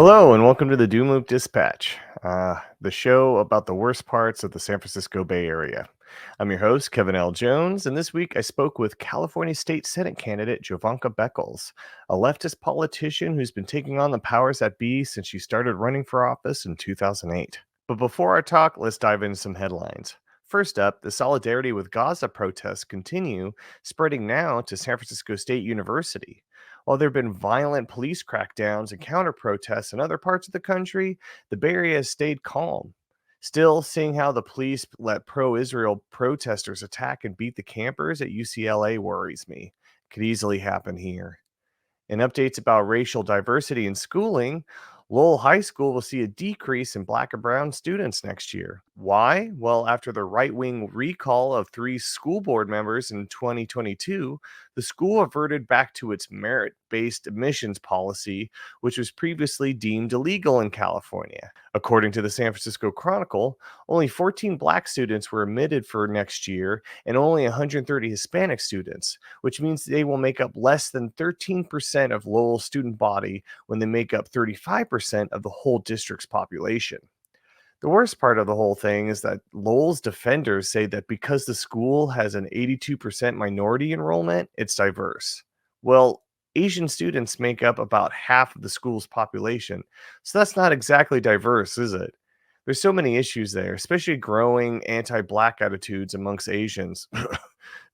Hello, and welcome to the Doomloop Dispatch, the show about the worst parts of the San Francisco Bay Area. I'm your host, Kevin L. Jones, and this week I spoke with California State Senate candidate Jovanka Beckles, a leftist politician who's been taking on the powers that be since she started running for office in 2008. But before I talk, let's dive into some headlines. First up, the solidarity with Gaza protests continue, spreading now to San Francisco State University. While there have been violent police crackdowns and counter protests in other parts of the country, the Bay Area has stayed calm. Still, seeing how the police let pro Israel protesters attack and beat the campers at UCLA worries me. It could easily happen here. In updates about racial diversity in schooling, Lowell High School will see a decrease in black and brown students next year. Why? Well, after the right-wing recall of 3 school board members in 2022, the school reverted back to its merit-based admissions policy, which was previously deemed illegal in California. According to the San Francisco Chronicle, only 14 black students were admitted for next year and only 130 Hispanic students, which means they will make up less than 13% of Lowell's student body when they make up 35% of the whole district's population. The worst part of the whole thing is that Lowell's defenders say that because the school has an 82% minority enrollment, it's diverse. Well, Asian students make up about half of the school's population, so that's not exactly diverse, is it? There's so many issues there, especially growing anti-Black attitudes amongst Asians.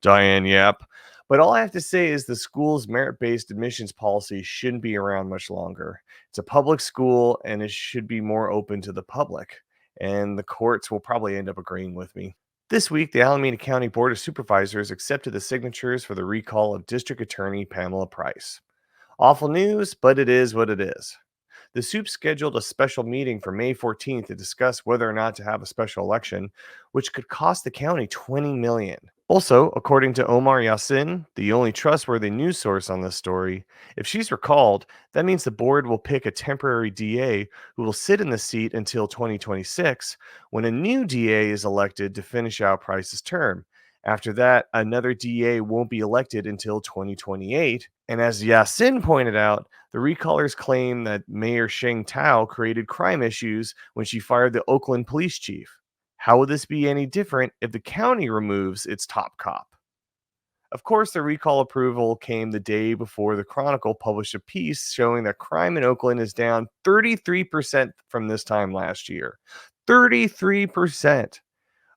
Diane Yap. But all I have to say is the school's merit-based admissions policy shouldn't be around much longer. It's a public school and it should be more open to the public. And the courts will probably end up agreeing with me. This week, the Alameda County Board of Supervisors accepted the signatures for the recall of District Attorney Pamela Price. Awful news, but it is what it is. The SOUP scheduled a special meeting for May 14th to discuss whether or not to have a special election, which could cost the county $20 million. Also, according to Omar Yassin, the only trustworthy news source on this story, if she's recalled, that means the board will pick a temporary DA who will sit in the seat until 2026, when a new DA is elected to finish out Price's term. After that, another DA won't be elected until 2028. And as Yassin pointed out, the recallers claim that Mayor Sheng Tao created crime issues when she fired the Oakland police chief. How would this be any different if the county removes its top cop? Of course, the recall approval came the day before the Chronicle published a piece showing that crime in Oakland is down 33% from this time last year. 33%.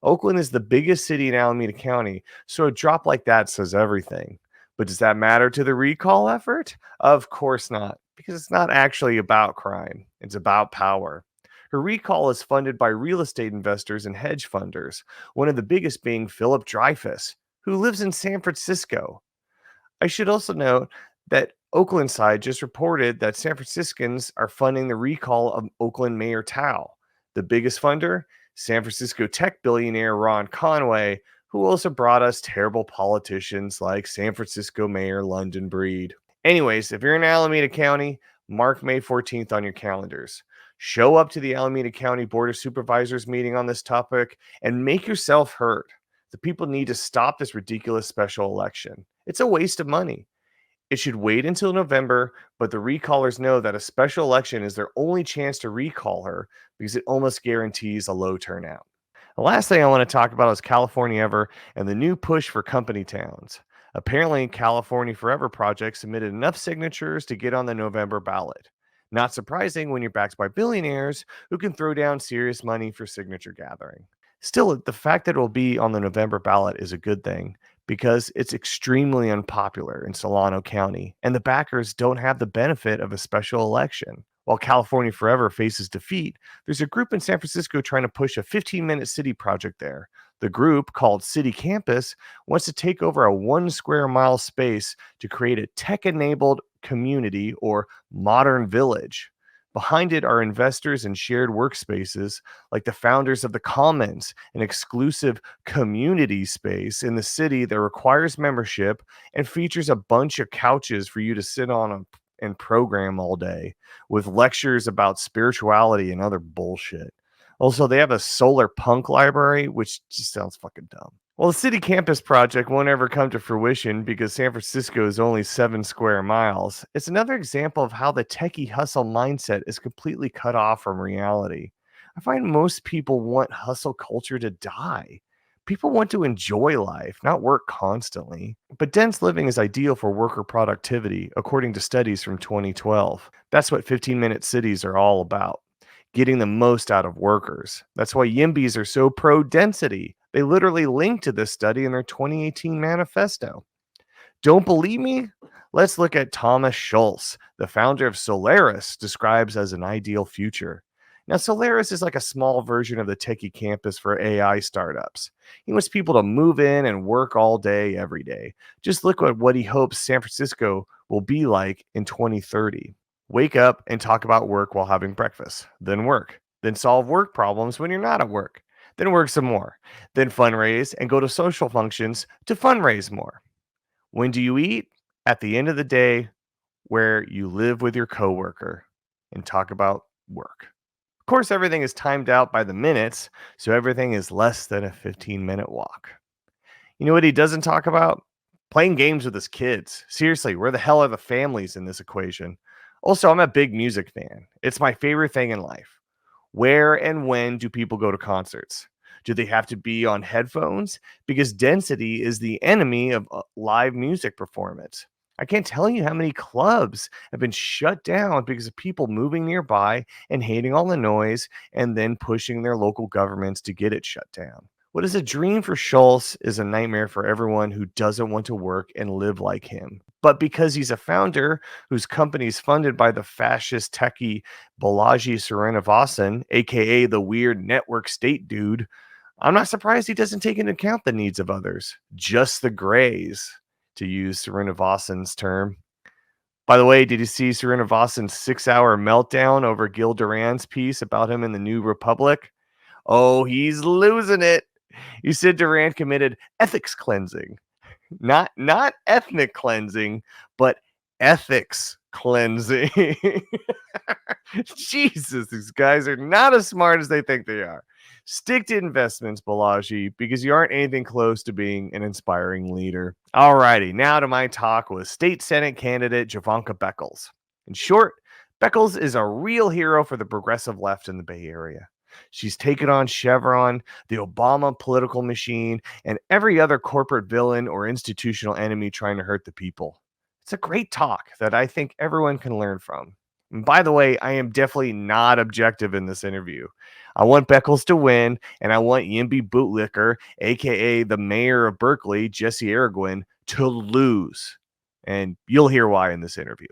Oakland is the biggest city in Alameda County, so a drop like that says everything. But does that matter to the recall effort? Of course not, because it's not actually about crime. It's about power. Her recall is funded by real estate investors and hedge funders, one of the biggest being Philip Dreyfus, who lives in San Francisco. I should also note that Oakland side just reported that San Franciscans are funding the recall of Oakland Mayor Tao. The biggest funder? San Francisco tech billionaire Ron Conway, who also brought us terrible politicians like San Francisco Mayor London Breed. Anyways, if you're in Alameda County, mark May 14th on your calendars. Show up to the Alameda County Board of Supervisors meeting on this topic and make yourself heard. The people need to stop this ridiculous special election. It's a waste of money. It should wait until November, but the recallers know that a special election is their only chance to recall her because it almost guarantees a low turnout. The last thing I want to talk about is California Ever and the new push for company towns. Apparently, California Forever Project submitted enough signatures to get on the November ballot. Not surprising when you're backed by billionaires who can throw down serious money for signature gathering. Still, the fact that it will be on the November ballot is a good thing because it's extremely unpopular in Solano County, and the backers don't have the benefit of a special election. While California Forever faces defeat, there's a group in San Francisco trying to push a 15-minute city project there. The group, called City Campus, wants to take over a 1 square mile space to create a tech-enabled community or modern village. Behind it are investors in shared workspaces like the founders of the Commons, an exclusive community space in the city that requires membership and features a bunch of couches for you to sit on and program all day, with lectures about spirituality and other bullshit. Also, they have a solar punk library, which just sounds fucking dumb. Well, the city campus project won't ever come to fruition because San Francisco is only 7 square miles. It's another example of how the techie hustle mindset is completely cut off from reality. I find most people want hustle culture to die. People want to enjoy life, not work constantly. But dense living is ideal for worker productivity, according to studies from 2012. That's what 15-minute cities are all about, getting the most out of workers. That's why YIMBYs are so pro density. They literally link to this study in their 2018 manifesto. Don't believe me? Let's look at Thomas Schulz, the founder of Solaris, describes as an ideal future. Now, Solaris is like a small version of the techie campus for AI startups. He wants people to move in and work all day, every day. Just look at what he hopes San Francisco will be like in 2030. Wake up and talk about work while having breakfast, then work, then solve work problems when you're not at work, then work some more, then fundraise and go to social functions to fundraise more. When do you eat? At the end of the day, where you live with your coworker and talk about work. Of course, everything is timed out by the minutes, so everything is less than a 15-minute walk. You know what he doesn't talk about? Playing games with his kids. Seriously, where the hell are the families in this equation? Also, I'm a big music fan. It's my favorite thing in life. Where and when do people go to concerts? Do they have to be on headphones? Because density is the enemy of live music performance. I can't tell you how many clubs have been shut down because of people moving nearby and hating all the noise and then pushing their local governments to get it shut down. What is a dream for Schulz is a nightmare for everyone who doesn't want to work and live like him. But because he's a founder whose company is funded by the fascist techie Balaji Srinivasan, aka the weird network state dude, I'm not surprised he doesn't take into account the needs of others, just the grays, to use Srinivasan's term. By the way, did you see Srinivasan's 6-hour meltdown over Gil Duran's piece about him in the New Republic? Oh, he's losing it. He said Duran committed ethics cleansing. Not ethnic cleansing, but ethics cleansing. Jesus, these guys are not as smart as they think they are. Stick to investments, Balaji, because you aren't anything close to being an inspiring leader. Alrighty, now to my talk with State Senate candidate Jovanka Beckles. In short, Beckles is a real hero for the progressive left in the Bay Area. She's taken on Chevron, the Obama political machine, and every other corporate villain or institutional enemy trying to hurt the people. It's a great talk that I think everyone can learn from. And by the way, I am definitely not objective in this interview. I want Beckles to win, and I want YIMBY bootlicker, aka the mayor of Berkeley, Jesse Arreguin, to lose. And you'll hear why in this interview.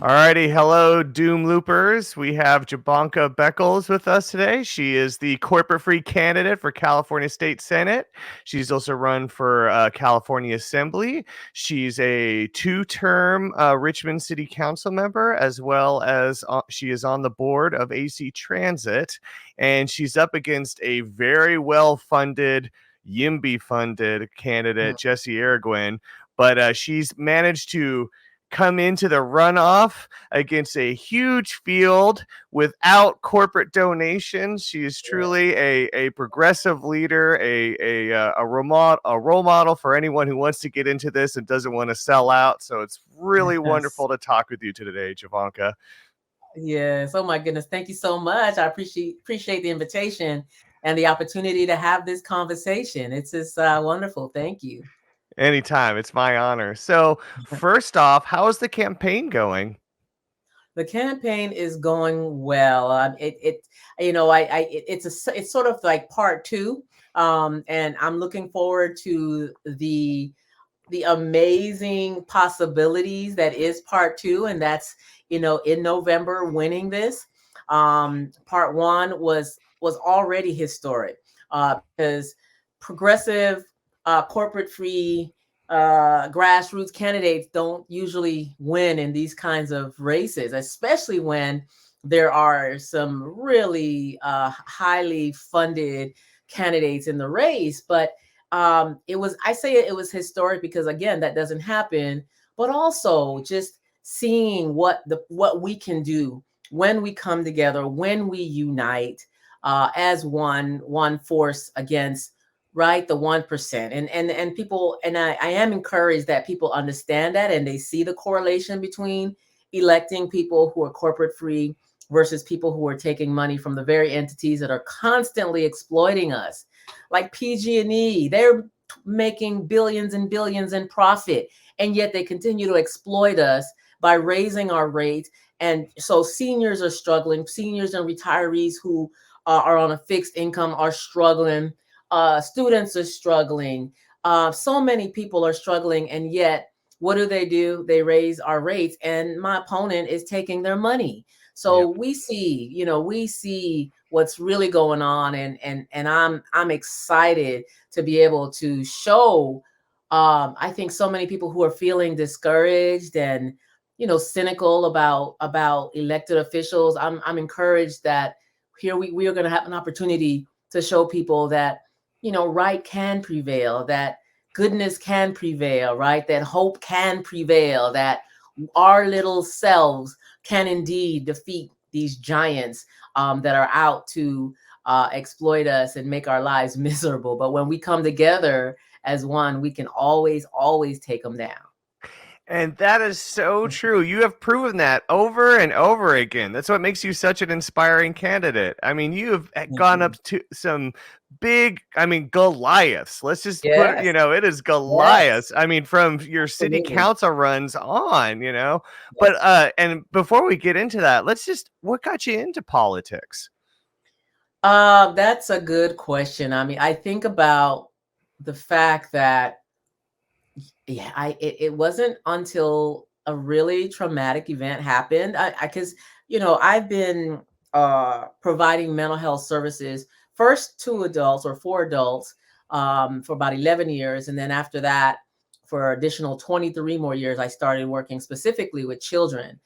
Alrighty, hello, Doomloopers. We have Jovanka Beckles with us today. She is the corporate-free candidate for California State Senate. She's also run for California Assembly. She's a 2-term Richmond City Council member, as well as she is on the board of AC Transit, and she's up against a very well-funded, YIMBY-funded candidate, Jesse Arreguin, but she's managed to come into the runoff against a huge field without corporate donations. She is truly a progressive leader, a role model for anyone who wants to get into this and doesn't want to sell out. So it's really wonderful to talk with you today, Jovanka. Yes. Oh my goodness. Thank you so much. I appreciate the invitation and the opportunity to have this conversation. It's just wonderful. Thank you. Anytime. It's my honor. So first off, how is the campaign going? The campaign is going well. It's sort of like part two, and I'm looking forward to the amazing possibilities that is part two, and that's in November winning this. Part one was already historic because progressive, corporate free, grassroots candidates don't usually win in these kinds of races, especially when there are some really highly funded candidates in the race. But it was historic because, again, that doesn't happen, but also just seeing what we can do when we come together, when we unite as one force against, right, the 1%. And people, and I am encouraged that people understand that and they see the correlation between electing people who are corporate free versus people who are taking money from the very entities that are constantly exploiting us, like PG&E. They're making billions and billions in profit, and yet they continue to exploit us by raising our rates. And so seniors are struggling. Seniors and retirees who are on a fixed income are struggling. Students are struggling. So many people are struggling, and yet what do? They raise our rates, and my opponent is taking their money. So Yep. we see what's really going on, and I'm excited to be able to show. I think so many people who are feeling discouraged and cynical about elected officials. I'm encouraged that here we are going to have an opportunity to show people that right can prevail, that goodness can prevail, right, that hope can prevail, that our little selves can indeed defeat these giants that are out to exploit us and make our lives miserable. But when we come together as one, we can always take them down. And that is so true. You have proven that over and over again. That's what makes you such an inspiring candidate. I mean, you have Thank gone you. up to some big, Goliaths. Let's just put, Yes, it is yes, Goliaths. I mean, from your city absolutely. council runs on. But Yes. and before we get into that, what got you into politics? That's a good question. I mean, I think about the fact that, yeah, it wasn't until a really traumatic event happened. I because I've been providing mental health services first to adults or for adults for about 11 years, and then after that, for additional 23 more years, I started working specifically with children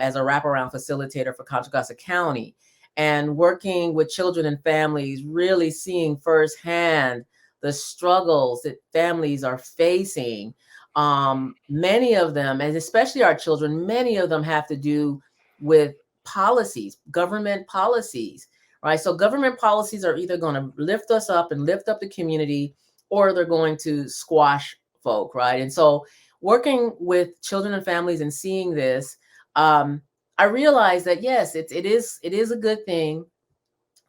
as a wraparound facilitator for Contra Costa County, and working with children and families, really seeing firsthand the struggles that families are facing. Many of them, and especially our children, many of them have to do with policies, government policies, right? So government policies are either going to lift us up and lift up the community, or they're going to squash folk, right? And so working with children and families and seeing this, I realized that yes, it is a good thing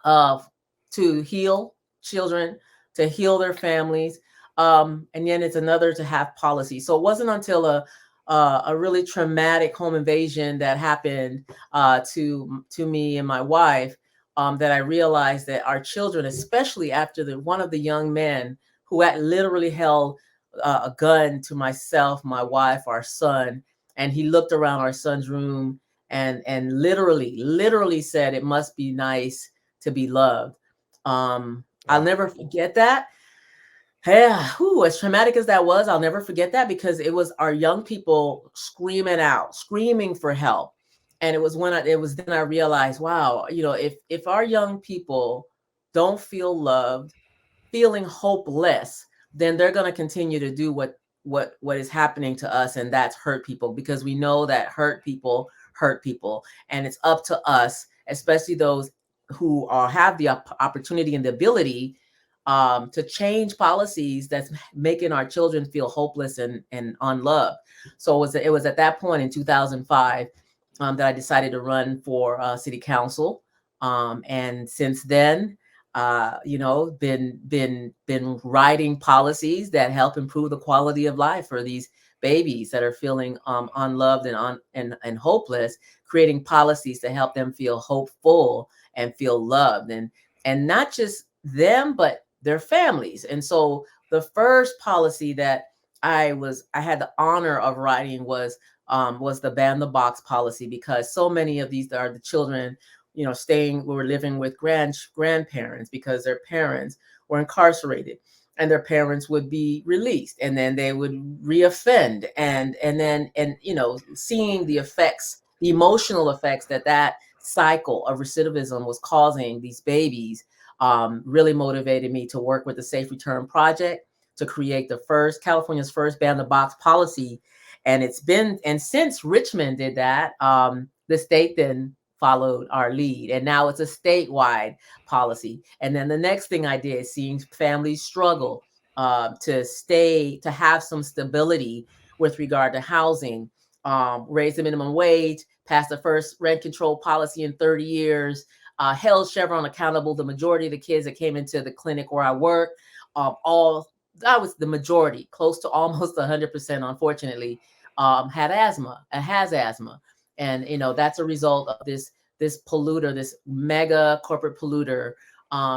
to heal children, to heal their families, and then it's another to have policy. So it wasn't until a really traumatic home invasion that happened to me and my wife that I realized that our children, especially after one of the young men who had literally held a gun to myself, my wife, our son, and he looked around our son's room and literally said, "It must be nice to be loved." I'll Oh, never forget that. Yeah, whew, as traumatic as that was, I'll never forget that because it was our young people screaming out, screaming for help. And it was then I realized, wow, if our young people don't feel loved, feeling hopeless, then they're going to continue to do what is happening to us, and that's hurt people, because we know that hurt people, and it's up to us, especially those who have the opportunity and the ability to change policies that's making our children feel hopeless and unloved. So it was at that point in 2005 that I decided to run for city council, and since then been writing policies that help improve the quality of life for these babies that are feeling unloved and hopeless, creating policies to help them feel hopeful and feel loved, and not just them but their families. And so the first policy that I had the honor of writing was the ban the box policy, because so many of these are the children staying, we were living with grandparents because their parents were incarcerated, and their parents would be released, and then they would reoffend, and seeing the effects, the emotional effects that cycle of recidivism was causing these babies, really motivated me to work with the Safe Return Project to create California's first ban the box policy. And since Richmond did that, the state then followed our lead. And now it's a statewide policy. And then the next thing I did, seeing families struggle to have some stability with regard to housing, raise the minimum wage, passed the first rent control policy in 30 years, held Chevron accountable. The majority of the kids that came into the clinic where I work, that was the majority, close to almost 100%, unfortunately, has asthma. And, that's a result of this polluter, this mega corporate polluter,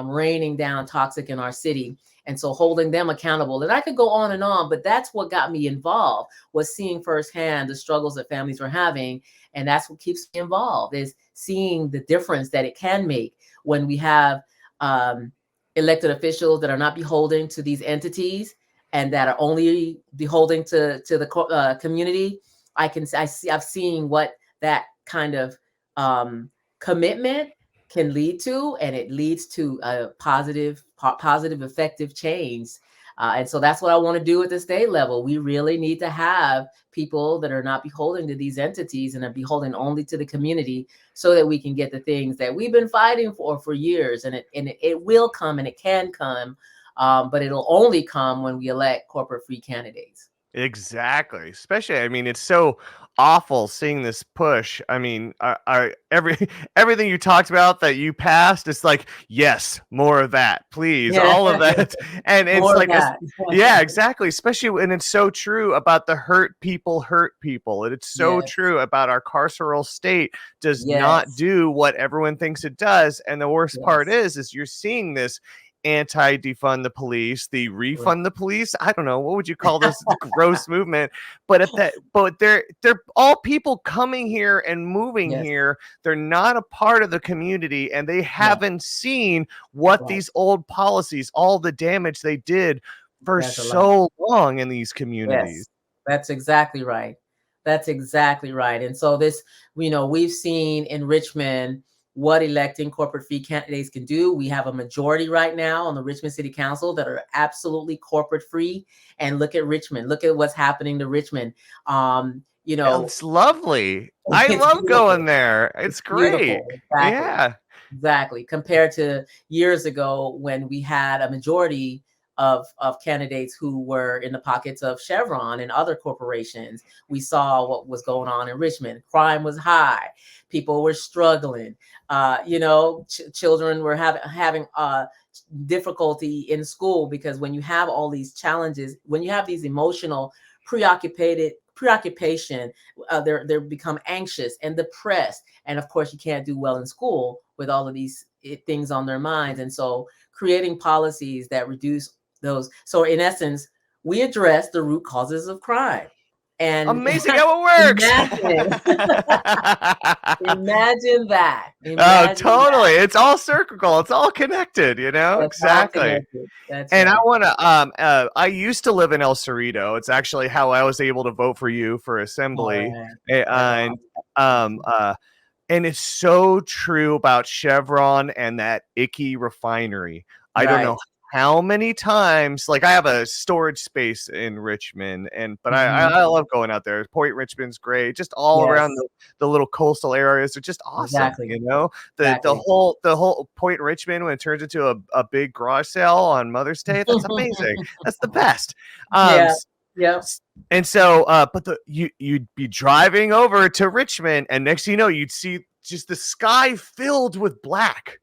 raining down toxic in our city. And so holding them accountable. And I could go on, but that's what got me involved, was seeing firsthand the struggles that families were having. And that's what keeps me involved, is seeing the difference that it can make when we have elected officials that are not beholden to these entities and that are only beholden to the community. I've seen what that kind of commitment can lead to, and it leads to a positive, effective change. And so that's what I want to do at the state level. We really need to have people that are not beholden to these entities and are beholden only to the community, so that we can get the things that we've been fighting for years. And it will come, and it can come, but it'll only come when we elect corporate-free candidates. Exactly. Especially, I mean, it's so awful seeing this push. I mean, everything you talked about that you passed, it's like, yes, more of that, please, all of that. And it's More of like, that. yeah, exactly. Especially when it's so true about the hurt people. And it's so Yes. true about our carceral state does not Yes. do what everyone thinks it does. And the worst part Yes. is you're seeing this anti-defund the police, the refund the police. I don't know, what would you call this gross movement? But they're all people coming here and moving Yes. here. They're not a part of the community, and they Yeah. haven't seen what Right. these old policies, all the damage they did for That's a lot. so long in these communities. Yes, that's exactly right. That's exactly right. And so this, we've seen in Richmond what electing corporate-free candidates can do. We have a majority right now on the Richmond City Council that are absolutely corporate-free. And look at Richmond. Look at what's happening to Richmond. It's lovely. I It's love beautiful. going there. It's great. Beautiful. Exactly. Yeah. Exactly. Compared to years ago when we had a majority of candidates who were in the pockets of Chevron and other corporations. We saw what was going on in Richmond. Crime was high. People were struggling. Children were having difficulty in school, because when you have all these challenges, when you have these emotional preoccupation, they become anxious and depressed. And of course, you can't do well in school with all of these things on their minds. And so creating policies that reduce those. So in essence, we address the root causes of crime. And amazing how it works. Imagine that. Totally. That. It's all cyclical. It's all connected, exactly. That's and right. I want to, I used to live in El Cerrito. It's actually how I was able to vote for you for assembly. And it's so true about Chevron and that icky refinery. I don't know how many times, like I have a storage space in Richmond, but I love going out there. Point Richmond's great. Just all around the little coastal areas are just awesome. The whole Point Richmond, when it turns into a big garage sale on Mother's Day, that's amazing. That's the best. And so, you'd be driving over to Richmond, and next thing you know, you'd see just the sky filled with black.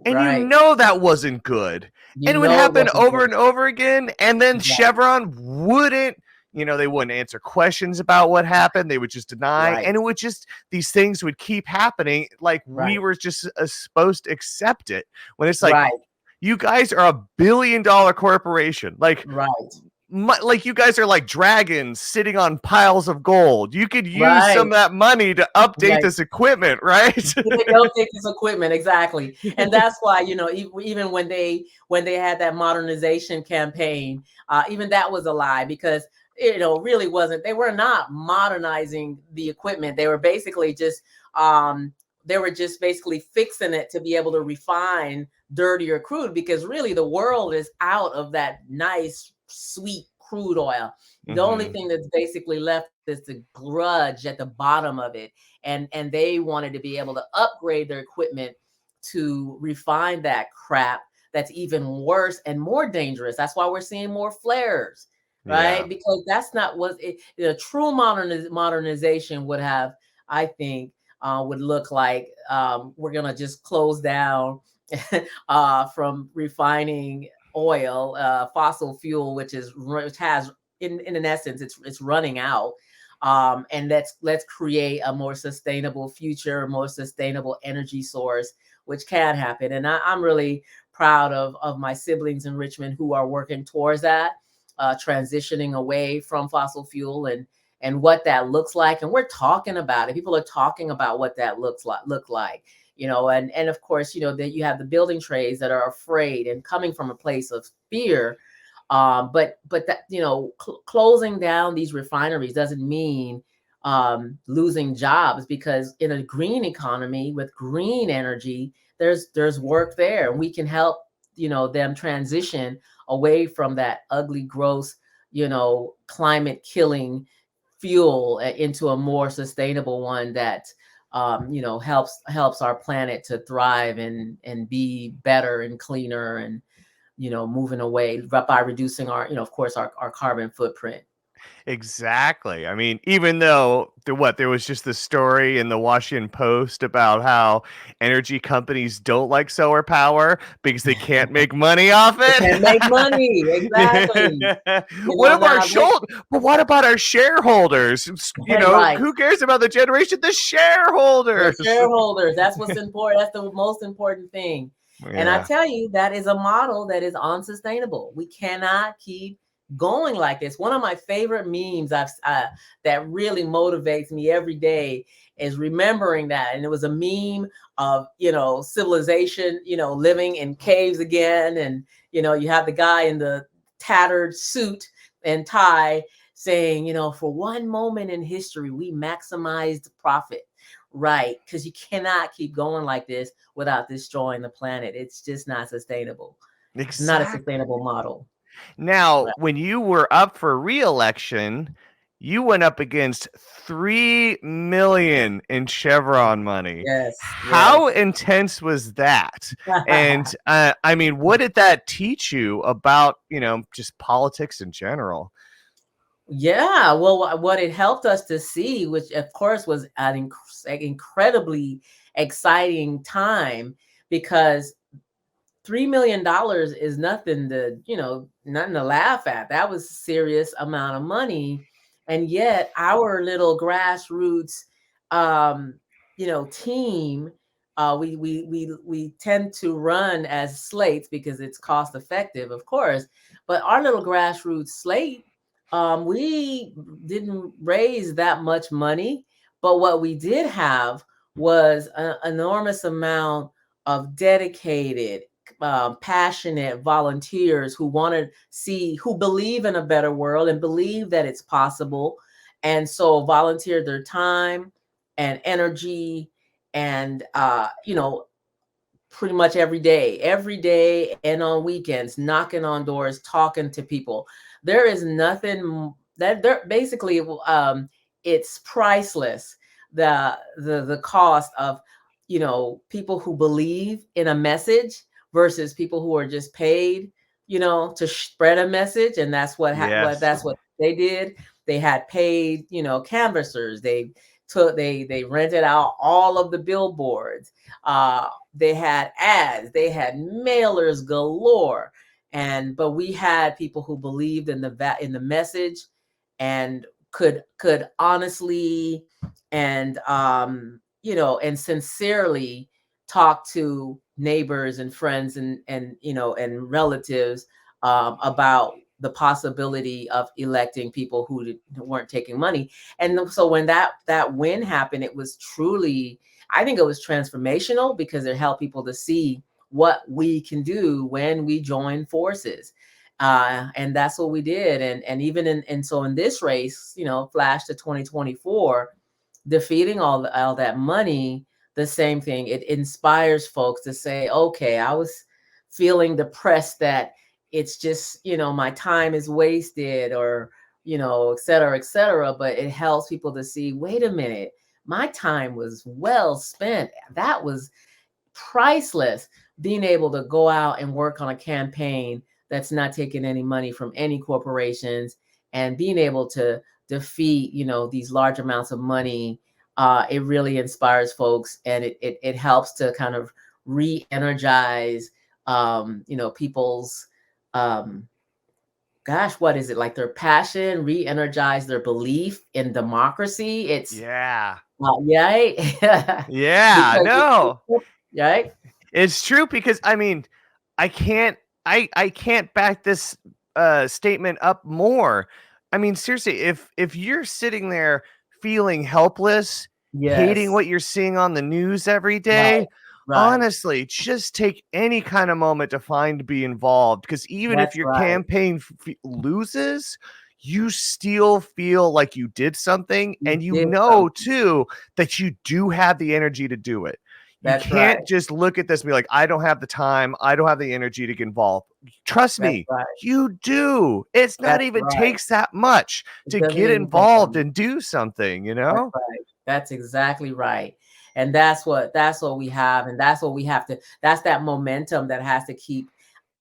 And that wasn't good. And it would happen over and over again. And then Chevron wouldn't, they wouldn't answer questions about what happened. They would just deny. And it would just, these things would keep happening. Like we were just supposed to accept it. When it's like, you guys are $1 billion corporation. Like, like you guys are like dragons sitting on piles of gold. You could use some of that money to update this equipment, right? Update this equipment, exactly. And that's why, even when they had that modernization campaign, even that was a lie, because really wasn't. They were not modernizing the equipment. They were basically just fixing it to be able to refine dirtier crude, because really the world is out of that nice, sweet crude oil. The only thing that's basically left the grudge at the bottom of it, and they wanted to be able to upgrade their equipment to refine that crap that's even worse and more dangerous. That's why we're seeing more flares, Yeah. right? Because that's not what the true modernization would have, I think, would look like. We're gonna just close down from refining oil, fossil fuel, which has in an essence, it's running out. And let's create a more sustainable future, a more sustainable energy source, which can happen. And I'm really proud of my siblings in Richmond who are working towards that, transitioning away from fossil fuel and what that looks like. And we're talking about it. People are talking about what that look like. And of course, that you have the building trades that are afraid and coming from a place of fear. But that, closing down these refineries doesn't mean losing jobs, because in a green economy with green energy, there's work there. We can help, them transition away from that ugly, gross, climate killing fuel into a more sustainable one that helps our planet to thrive and be better and cleaner, and moving away by reducing our, of course, our carbon footprint. Exactly. I mean, even though there was just the story in the Washington Post about how energy companies don't like solar power because they can't make money off They can't make it. money. Exactly. What about our Now but what about our shareholders? right. Who cares about the generation? The The shareholders. shareholders. That's what's important. That's the most important thing. And I Yeah. tell you, that is a model that is unsustainable. We cannot keep going like this. One of my favorite memes that really motivates me every day is remembering that. And it was a meme of, civilization, living in caves again. And, you have the guy in the tattered suit and tie saying, for one moment in history, we maximized profit. Right, because you cannot keep going like this without destroying the planet. It's just not sustainable. It's not a Exactly. sustainable model. Now, Right. when you were up for re-election, you went up against 3 million in Chevron money. Yes, How yes. intense was that? And I mean, what did that teach you about, just politics in general? Yeah, well, what it helped us to see, which of course was an incredibly exciting time, because $3 million is nothing to laugh at. That was a serious amount of money. And yet our little grassroots, um, team, we tend to run as slates because it's cost effective, of course. But our little grassroots slate, we didn't raise that much money. But what we did have was an enormous amount of dedicated, passionate volunteers who who believe in a better world and believe that it's possible. And so volunteered their time and energy and, pretty much every day and on weekends, knocking on doors, talking to people. There is nothing that there basically, it's priceless. The cost of, people who believe in a message versus people who are just paid, to spread a message. And that's Yes. that's what they did. They had paid, canvassers. They rented out all of the billboards. They had ads, they had mailers galore. But we had people who believed in the message, and could honestly and, and sincerely talk to neighbors and friends and relatives, about the possibility of electing people who weren't taking money. And so when that win happened, it was truly, I think it was transformational, because it helped people to see what we can do when we join forces. And that's what we did. And even so in this race, flash to 2024, defeating all that money, the same thing. It inspires folks to say, okay, I was feeling depressed that it's just, my time is wasted, or, et cetera. But it helps people to see, wait a minute, my time was well spent. That was priceless, being able to go out and work on a campaign that's not taking any money from any corporations, and being able to defeat, these large amounts of money. It really inspires folks, and it helps to kind of re-energize, people's, um, gosh, what is it, like their passion, re-energize their belief in democracy. It's Yeah. yeah. Yeah, Because no. right. It's true because I mean, I can't I can't back this statement up more. I mean, seriously, if you're sitting there feeling helpless, hating Yes. what you're seeing on the news every Right. day, Right. honestly, just take any kind of moment to find to be involved, because even if That's your right. campaign loses, you still feel like you did something, You and you did know something. too that you do have the energy to do it. You That's right. can't just look at this and be like, I don't have the time. I don't have the energy to get involved. Trust That's me, right. you do. It's not That's even right. takes that much It to doesn't get even take that involved much. and do something, you That's know? right. That's exactly right. And that's what we have. And that's what we have to, that's that momentum that has to keep,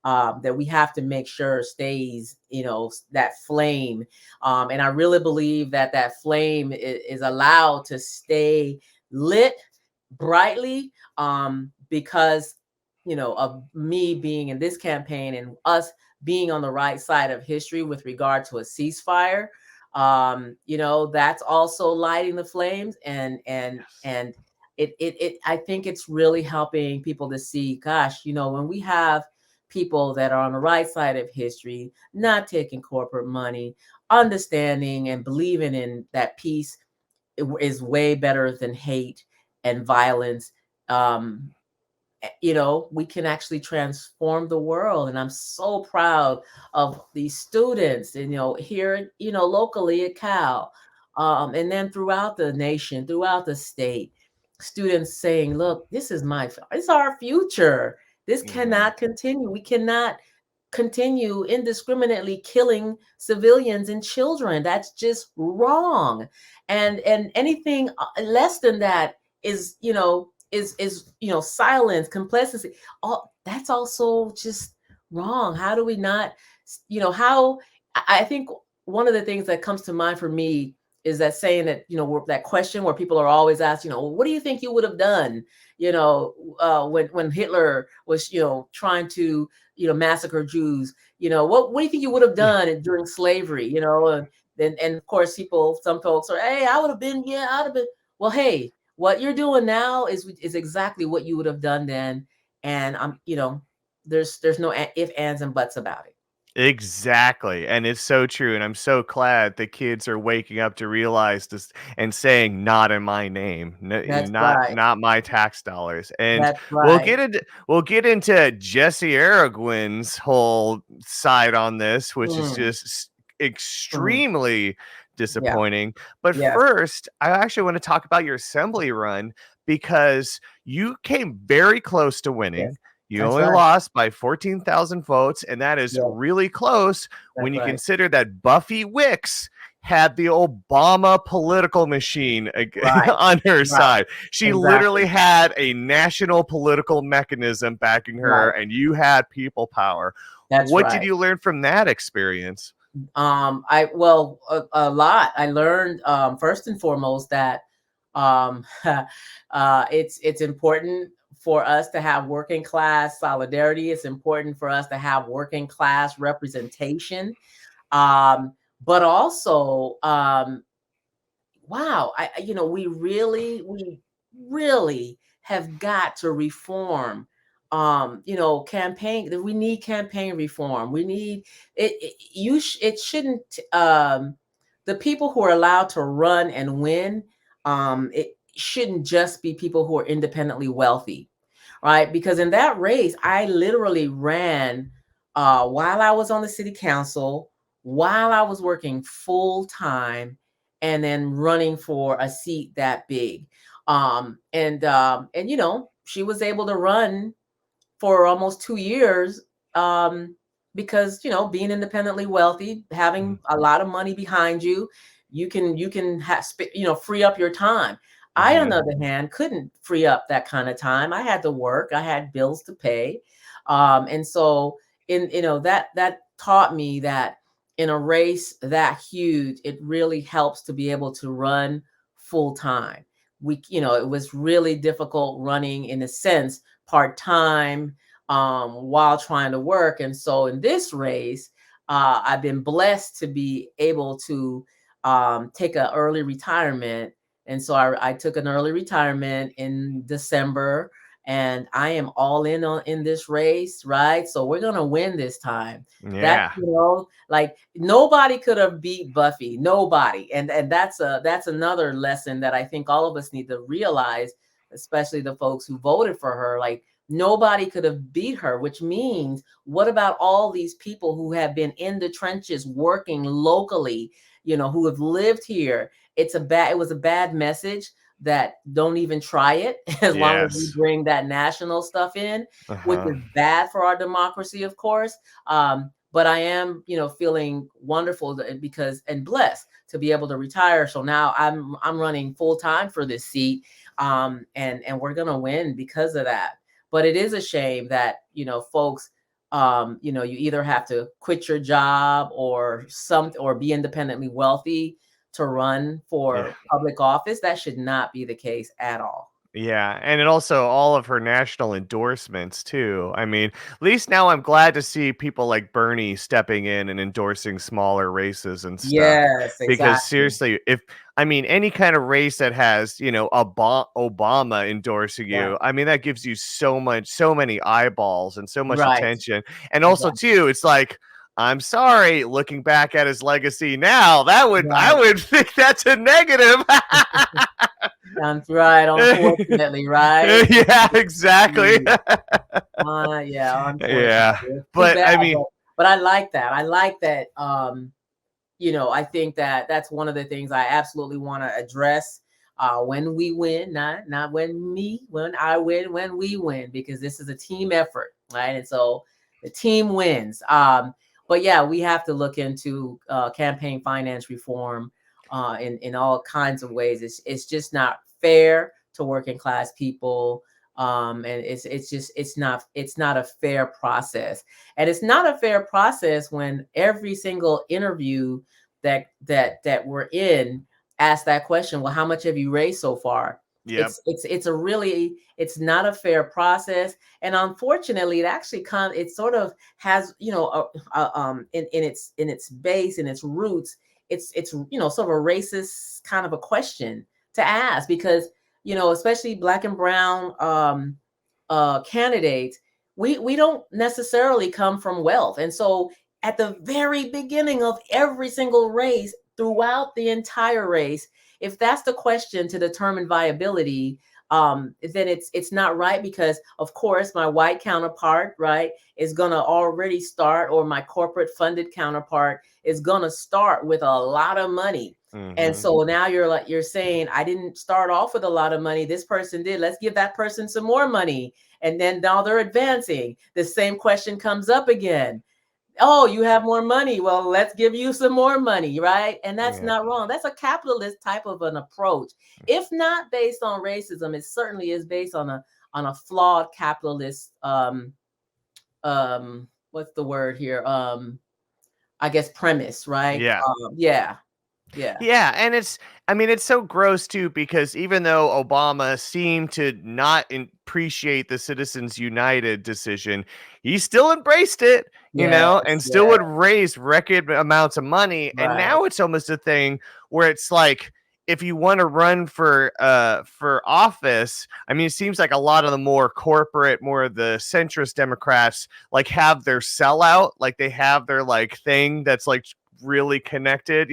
that we have to make sure stays, that flame. And I really believe that that flame is allowed to stay lit brightly, because, of me being in this campaign and us being on the right side of history with regard to a ceasefire. That's also lighting the flames, Yes. and I think it's really helping people to see, gosh, when we have people that are on the right side of history, not taking corporate money, understanding and believing in that peace is way better than hate and violence. Um, we can actually transform the world. And I'm so proud of these students, and, here, locally at Cal, and then throughout the nation, throughout the state, students saying, look, it's our future. This Mhm. cannot continue. We cannot continue indiscriminately killing civilians and children. That's just wrong. And anything less than that is, silence, complacency. All that's also just wrong. How do we not, how I think one of the things that comes to mind for me is that saying that, that question where people are always asked, what do you think you would have done, when Hitler was, trying to, massacre Jews? What do you think you would have Yeah. done during slavery? And of course, some folks are, hey, I would have been, yeah, I'd have been. Well, hey, what you're doing now is exactly what you would have done then. And there's no if, ands, and buts about it. Exactly. And it's so true. And I'm so glad the kids are waking up to realize this and saying, not in my name, That's not right. not my tax dollars. And That's right. we'll get into Jesse Arreguin's whole side on this, which is Mm, just mm. extremely Yeah. disappointing. But Yes. first, I actually want to talk about your assembly run, because you came very close to Yes. winning. You That's only right. lost by 14,000 votes, and that is Yes. really close when That's you right. consider that Buffy Wicks had the Obama political machine Right. on her Right. side. She Exactly. literally had a national political mechanism backing her, Right. and you had people power. That's What did right. you learn from that experience? I well a lot. I learned, first and foremost, that um it's important for us to have working class solidarity. It's important for us to have working class representation. Um, but also, wow, we really have got to reform, campaign. We need campaign reform. We need it shouldn't, the people who are allowed to run and win, it shouldn't just be people who are independently wealthy, right? Because in that race, I literally ran, while I was on the city council, while I was working full time, and then running for a seat that big. And she was able to run for almost 2 years. Um, because being independently wealthy, having a lot of money behind you, you can free up your time. I, on Mm-hmm. the other hand, couldn't free up that kind of time. I had to work. I had bills to pay, and so that taught me that in a race that huge, it really helps to be able to run full time. It was really difficult running in a sense part time, while trying to work. And so in this race, I've been blessed to be able to take an early retirement. And so I took an early retirement in December, and I am all in this race, right? So we're gonna win this time. That Yeah. like nobody could have beat Buffy, nobody, and that's another lesson that I think all of us need to realize, especially the folks who voted for her. Like nobody could have beat her, which means what about all these people who have been in the trenches working locally, who have lived here? It was a bad message that don't even try it as long as we Yes. bring that national stuff in, which Uh-huh. is bad for our democracy, of course. But I am, feeling wonderful because and blessed to be able to retire. So now I'm running full time for this seat, and we're gonna win because of that. But it is a shame that folks, you either have to quit your job or be independently wealthy to run Yeah. for public office. That should not be the case at all. Yeah, and it also all of her national endorsements too. I mean, at least now I'm glad to see people like Bernie stepping in and endorsing smaller races and stuff. Yes, Because exactly. seriously, if I mean any kind of race that has, Obama endorsing Right. you, I mean that gives you so many eyeballs and so much Right. attention. And also Exactly. too, it's like I'm sorry, looking back at his legacy now, I Right. would think that's a negative. That's right. Unfortunately, right? Yeah, exactly. Mm, yeah, Yeah, unfortunately. It's too but bad, I mean, but I like that. I like that. I think that that's one of the things I absolutely want to address when we win, not when I win, when we win, because this is a team effort, right? And so the team wins. But yeah, we have to look into campaign finance reform in all kinds of ways. It's just not fair to working class people. And it's not a fair process. And it's not a fair process when every single interview that we're in ask that question. Well, how much have you raised so far? yep, It's not a fair process, and unfortunately, it sort of has in its base, in its roots, it's sort of a racist kind of a question to ask, because especially Black and brown candidates, we don't necessarily come from wealth. And so at the very beginning of every single race, throughout the entire race, if that's the question to determine viability, then it's not right, because of course my white counterpart, right, is gonna already start, or my corporate funded counterpart is gonna start with a lot of money. And hmm so now you're saying, I didn't start off with a lot of money. This person did. Let's give that person some more money. And then now they're advancing. The same question comes up again. Oh, you have more money. Well, let's give you some more money, right? And that's yeah, not wrong. That's a capitalist type of an approach. If not based on racism, it certainly is based on a flawed capitalist what's the word here? I guess premise, right? yeah. Yeah. Yeah. Yeah, and I mean, it's so gross too because even though Obama seemed to not appreciate the Citizens United decision, he still embraced it, Yes, and still yeah, would raise record amounts of money. And right. now it's almost a thing where it's like if you want to run for office, I mean, it seems like a lot of the more corporate, more of the centrist Democrats like have their sellout, like they have their like thing that's like really connected,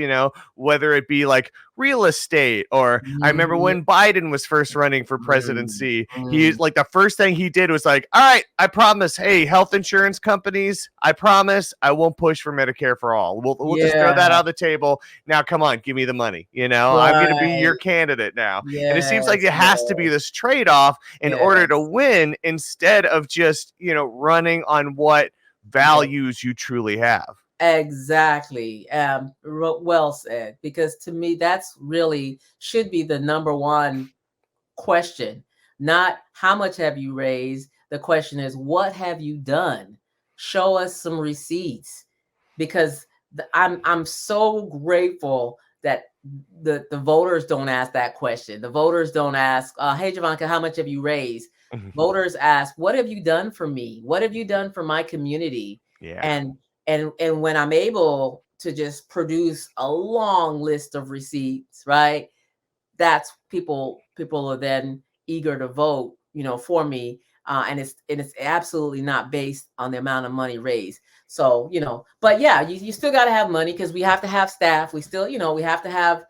whether it be like real estate or I remember Mhm, when Biden was first running for mm, presidency, he mm. like the first thing he did was like, all right, I promise, hey, health insurance companies, I promise I won't push for Medicare for all. We'll just throw that Yeah, on the table. Now come on, give me the money. I'm gonna be your right. candidate now. And it seems like Yes, it has to be yes, this trade-off in order to yes. win instead of just, running on what values you truly have. Exactly. Well said. Because to me, that's really should be the number one question. Not how much have you raised. The question is, what have you done? Show us some receipts. Because I'm so grateful that the voters don't ask that question. The voters don't ask, "Hey, Jovanka, how much have you raised?" Voters ask, "What have you done for me? What have you done for my community?" Yeah. And when I'm able to just produce a long list of receipts, right? That's people are then eager to vote, for me. And it's absolutely not based on the amount of money raised. So, but yeah, you still got to have money because we have to have staff. We still, we have to have,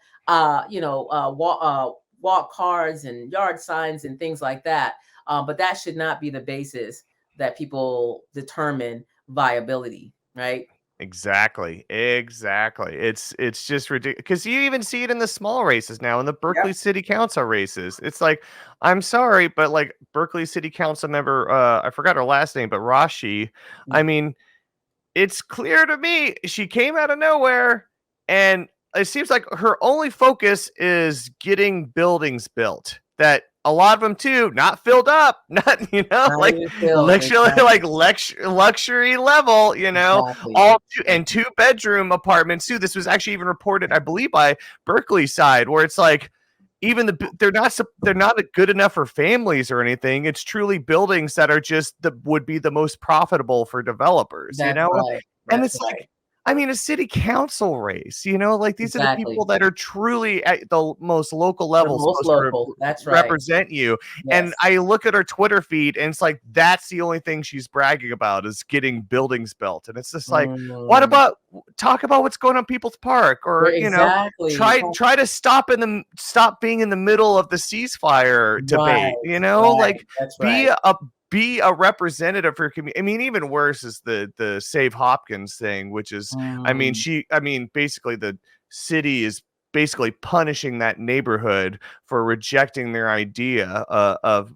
walk cards and yard signs and things like that. But that should not be the basis that people determine viability, right? Exactly. It's just ridiculous because you even see it in the small races now in the Berkeley Yep. City Council races. It's like, I'm sorry, but like Berkeley City Council member, I forgot her last name, but Rashi. I mean, it's clear to me she came out of nowhere, and it seems like her only focus is getting buildings built. That a lot of them too, not filled up, not Not like even filled. literally Exactly. like luxury level, Exactly. all and 2-bedroom apartments too. This was actually even reported, I believe, by Berkeley side, where it's like even they're not good enough for families or anything. It's truly buildings that are just would be the most profitable for developers, That's right. and That's it's right. like, I mean, a city council race, like these are the Exactly. people that are truly at the most local The level most supposed to local. That's right. represent you. And Yes. I look at her Twitter feed, and it's like that's the only thing she's bragging about is getting buildings built. And it's just like, what Mm. about talk about what's going on in People's Park, or Exactly. try to stop being in the middle of the ceasefire debate, Right. Right. like That's be right. a representative for community. I mean, even worse is the Save Hopkins thing, which is, Mm. basically the city is basically punishing that neighborhood for rejecting their idea of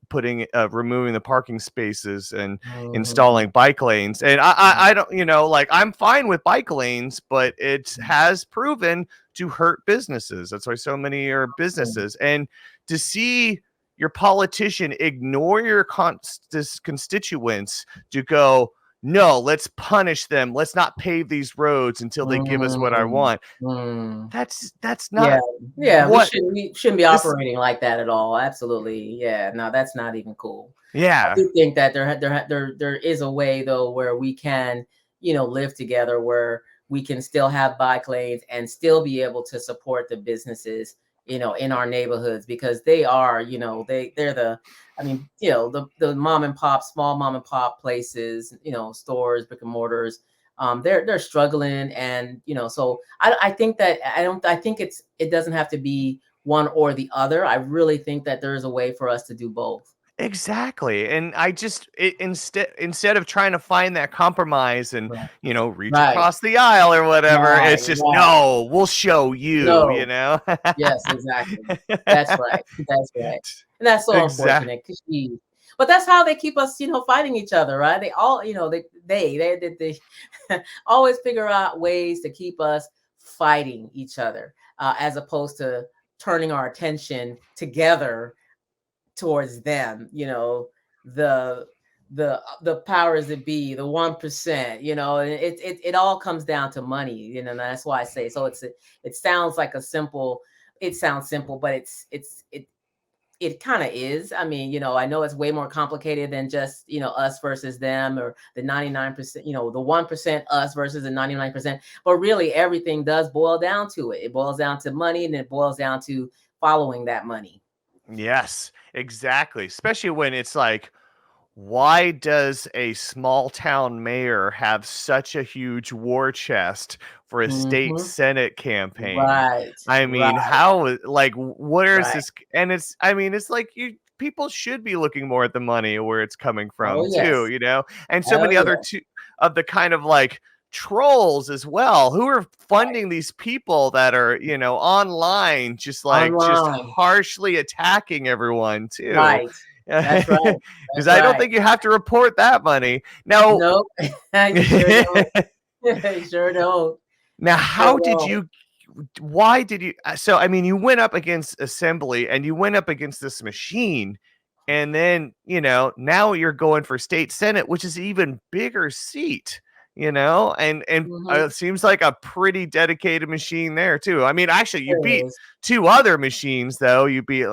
removing the parking spaces and Mhm. installing bike lanes. And I don't, like, I'm fine with bike lanes, but it has proven to hurt businesses. That's why so many are businesses. And to see your politician ignore your constituents to go, no, let's punish them. Let's not pave these roads until they give us what I Mm. want. Mm. That's Yeah. not Yeah. We what shouldn't we shouldn't be this. operating like that at all. Absolutely. Yeah. No, that's not even cool. I Yeah, do think that there is a way though where we can, live together where we can still have bike lanes and still be able to support the businesses, in our neighborhoods because they are, they're I mean, the mom and pop, small mom and pop places, stores, brick and mortars, they're struggling. And, so I think that I think it doesn't have to be one or the other. I really think that there is a way for us to do both. exactly. And I just instead of trying to find that compromise and Right. reach Right. across the aisle or whatever, Right. it's just, Right. no, we'll show you, No. Yes, exactly. That's right. That's right. And that's so Exactly. unfortunate because but that's how they keep us, fighting each other, right? They all, they always figure out ways to keep us fighting each other, as opposed to turning our attention together towards them, the the powers that be, the 1%, and it all comes down to money, and that's why I say so. It sounds like it sounds simple, but it kind of is. I mean, I know it's way more complicated than just, us versus them, or the 99%, the 1% us versus the 99%. But really everything does boil down to it. It boils down to money, and it boils down to following that money. Yes, exactly. Especially when it's like, why does a small town mayor have such a huge war chest for a state Hmm. senate campaign? Right, I mean, right, like, where is right. this? And it's like, people should be looking more at the money, where it's coming Oh, from too, yes. and so Oh, many other yeah. two of the kind of like trolls as well, who are Right. funding these people that are, online, just Online. harshly attacking everyone too. Right. That's right. Because That's I don't right. think you have to report that money. Now, Nope. You sure don't. You sure don't. now, Sure how did don't. you why did you so I mean you went up against assembly and you went up against this machine, and then now you're going for state senate, which is even bigger seat, and Mhm. it seems like a pretty dedicated machine there too. I mean, actually you Sure beat is. two other machines though. You beat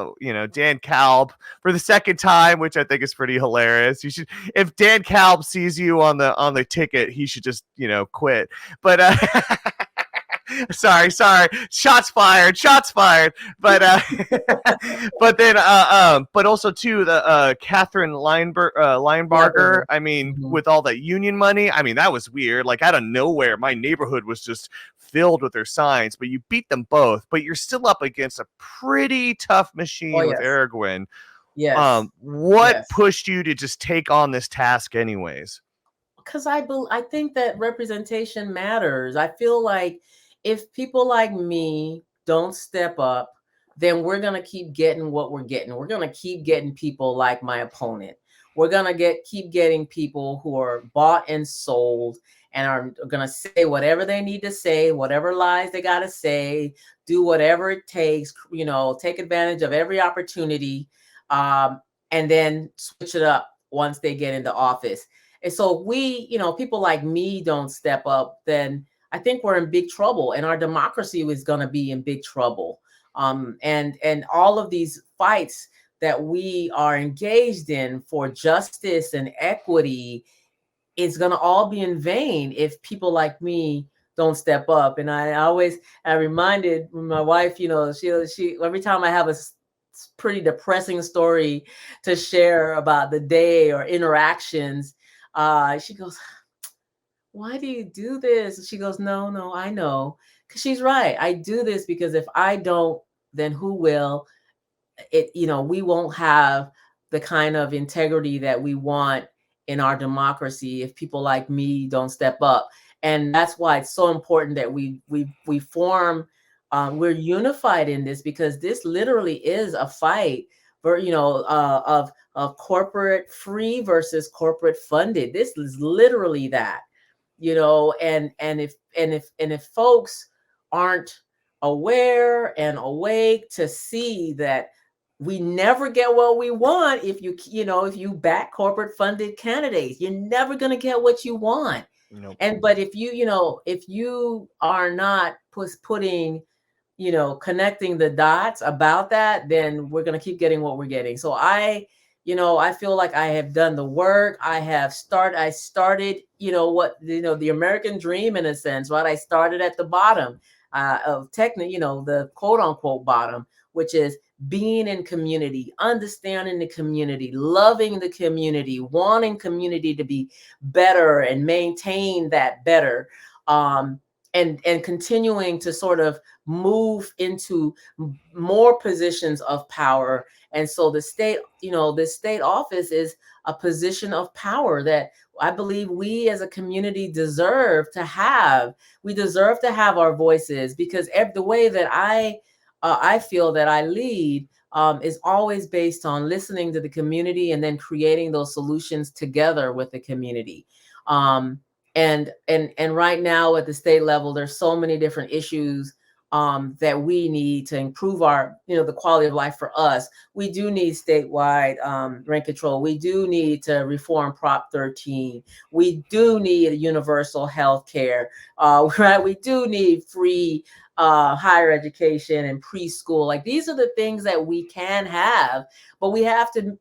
Dan Kalb for the second time, which I think is pretty hilarious. You should, if Dan Kalb sees you on the ticket, he should just quit. But sorry, shots fired. But but then but also too the Catherine Linebarger. Clever. I mean, Mhm. with all that union money, I mean that was weird. Like out of nowhere, my neighborhood was just filled with their signs. But you beat them both. But you're still up against a pretty tough Oh, machine with yes. Arreguin. Yes. What Yes. pushed you to just take on this task, anyways? Because I think that representation matters. I feel like if people like me don't step up, then we're gonna keep getting what we're getting. We're gonna keep getting people like my opponent. We're gonna keep getting people who are bought and sold and are gonna say whatever they need to say, whatever lies they gotta say, do whatever it takes, take advantage of every opportunity, um, and then switch it up once they get into office. And so people like me don't step up, then I think we're in big trouble and our democracy is going to be in big trouble. And all of these fights that we are engaged in for justice and equity is going to all be in vain if people like me don't step up. And I reminded my wife, she every time I have a pretty depressing story to share about the day or interactions, she goes, "Why do you do this?" She goes, "No, I know." Because she's right. I do this because if I don't, then who will? We won't have the kind of integrity that we want in our democracy if people like me don't step up. And that's why it's so important that we form, we're unified in this, because this literally is a fight for of corporate free versus corporate funded. This is literally that. And if folks aren't aware and awake to see that we never get what we want if you back corporate funded candidates. You're never going to get what you want. Nope. But if you are not putting, connecting the dots about that, then we're going to keep getting what we're getting. So I feel like I have done the work. I started, the American dream, in a sense, right? I started at the bottom, of the quote unquote bottom, which is being in community, understanding the community, loving the community, wanting community to be better and maintain that better. And continuing to sort of move into more positions of power. And so this state office is a position of power that I believe we as a community deserve to have. We deserve to have our voices, because the way that I feel that I lead, is always based on listening to the community and then creating those solutions together with the community. Um, and right now at the state level, there's so many different issues, that we need to improve the quality of life for us. We do need statewide, rent control. We do need to reform Prop 13. We do need universal health care. Right? We do need free higher education and preschool. Like, these are the things that we can have, but we have to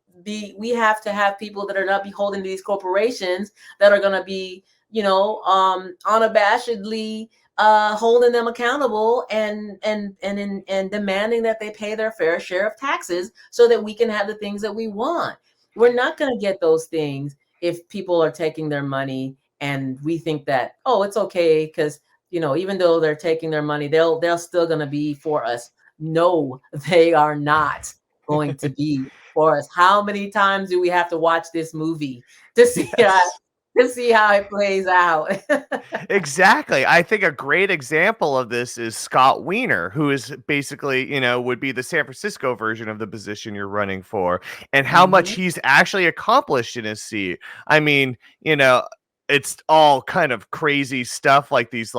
have people that are not beholden to these corporations, that are going to be, unabashedly holding them accountable, and demanding that they pay their fair share of taxes so that we can have the things that we want. We're not going to get those things if people are taking their money and we think that, oh, it's okay, because even though they're taking their money, they're still going to be for us. No, they are not going to be for us. How many times do we have to watch this movie to see Yes. to see how it plays out. Exactly. I think a great example of this is Scott Wiener, who is basically, would be the San Francisco version of the position you're running for, and how much Mhm. he's actually accomplished in his seat. I mean, it's all kind of crazy stuff like these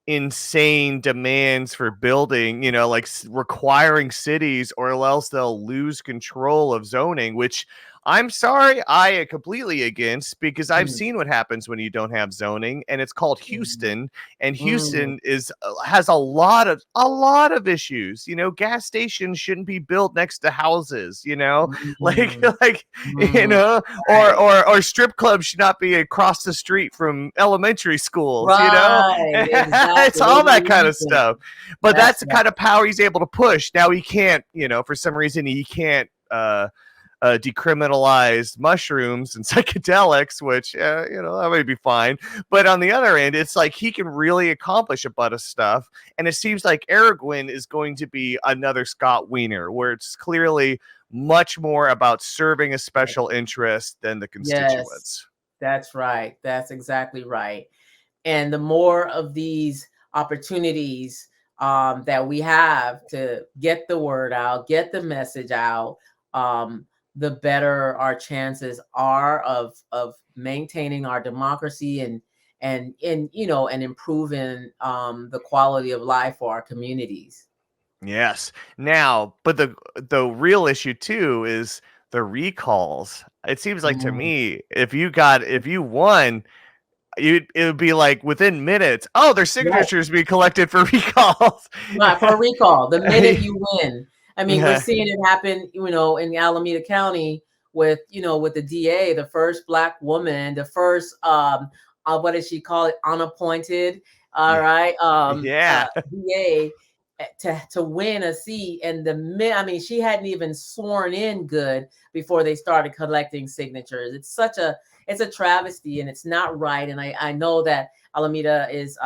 insane demands for building, like requiring cities or else they'll lose control of zoning, which I'm sorry, I am completely against, because I've Mm, seen what happens when you don't have zoning, and it's called mhm, Houston, and mm, Houston is has a lot of issues. Gas stations shouldn't be built next to houses. Like mm, like you mm. know, or Right. or or strip clubs should not be across the street from elementary schools. Right. It's Exactly. all There's a that kind of reason. stuff. But That's that's the right. kind of power he's able to push. Now he can't, for some reason he can't decriminalize mushrooms and psychedelics, which that may be fine. But on the other end, it's like he can really accomplish a bunch of stuff, and it seems like Arreguin is going to be another Scott Wiener, where it's clearly much more about serving a special interest than the Yes, constituents. that's right. That's exactly right. And the more of these opportunities that we have to get the word out, get the message out, the better our chances are of maintaining our democracy and improving the quality of life for our communities. Yes. Now, but the real issue too is the recalls. It seems like to Mm. me, if you won, it would be like within minutes. Oh, there's Right. signatures being collected for recalls. Right, for a recall, the minute you win. I mean, we're Yeah, seeing it happen, in Alameda County with the DA, the first Black woman, the first, what does she call it? Unappointed, all yeah, right, yeah, DA to win a seat. And I mean, she hadn't even sworn in good before they started collecting signatures. It's a travesty and it's not right. And I know that Alameda is,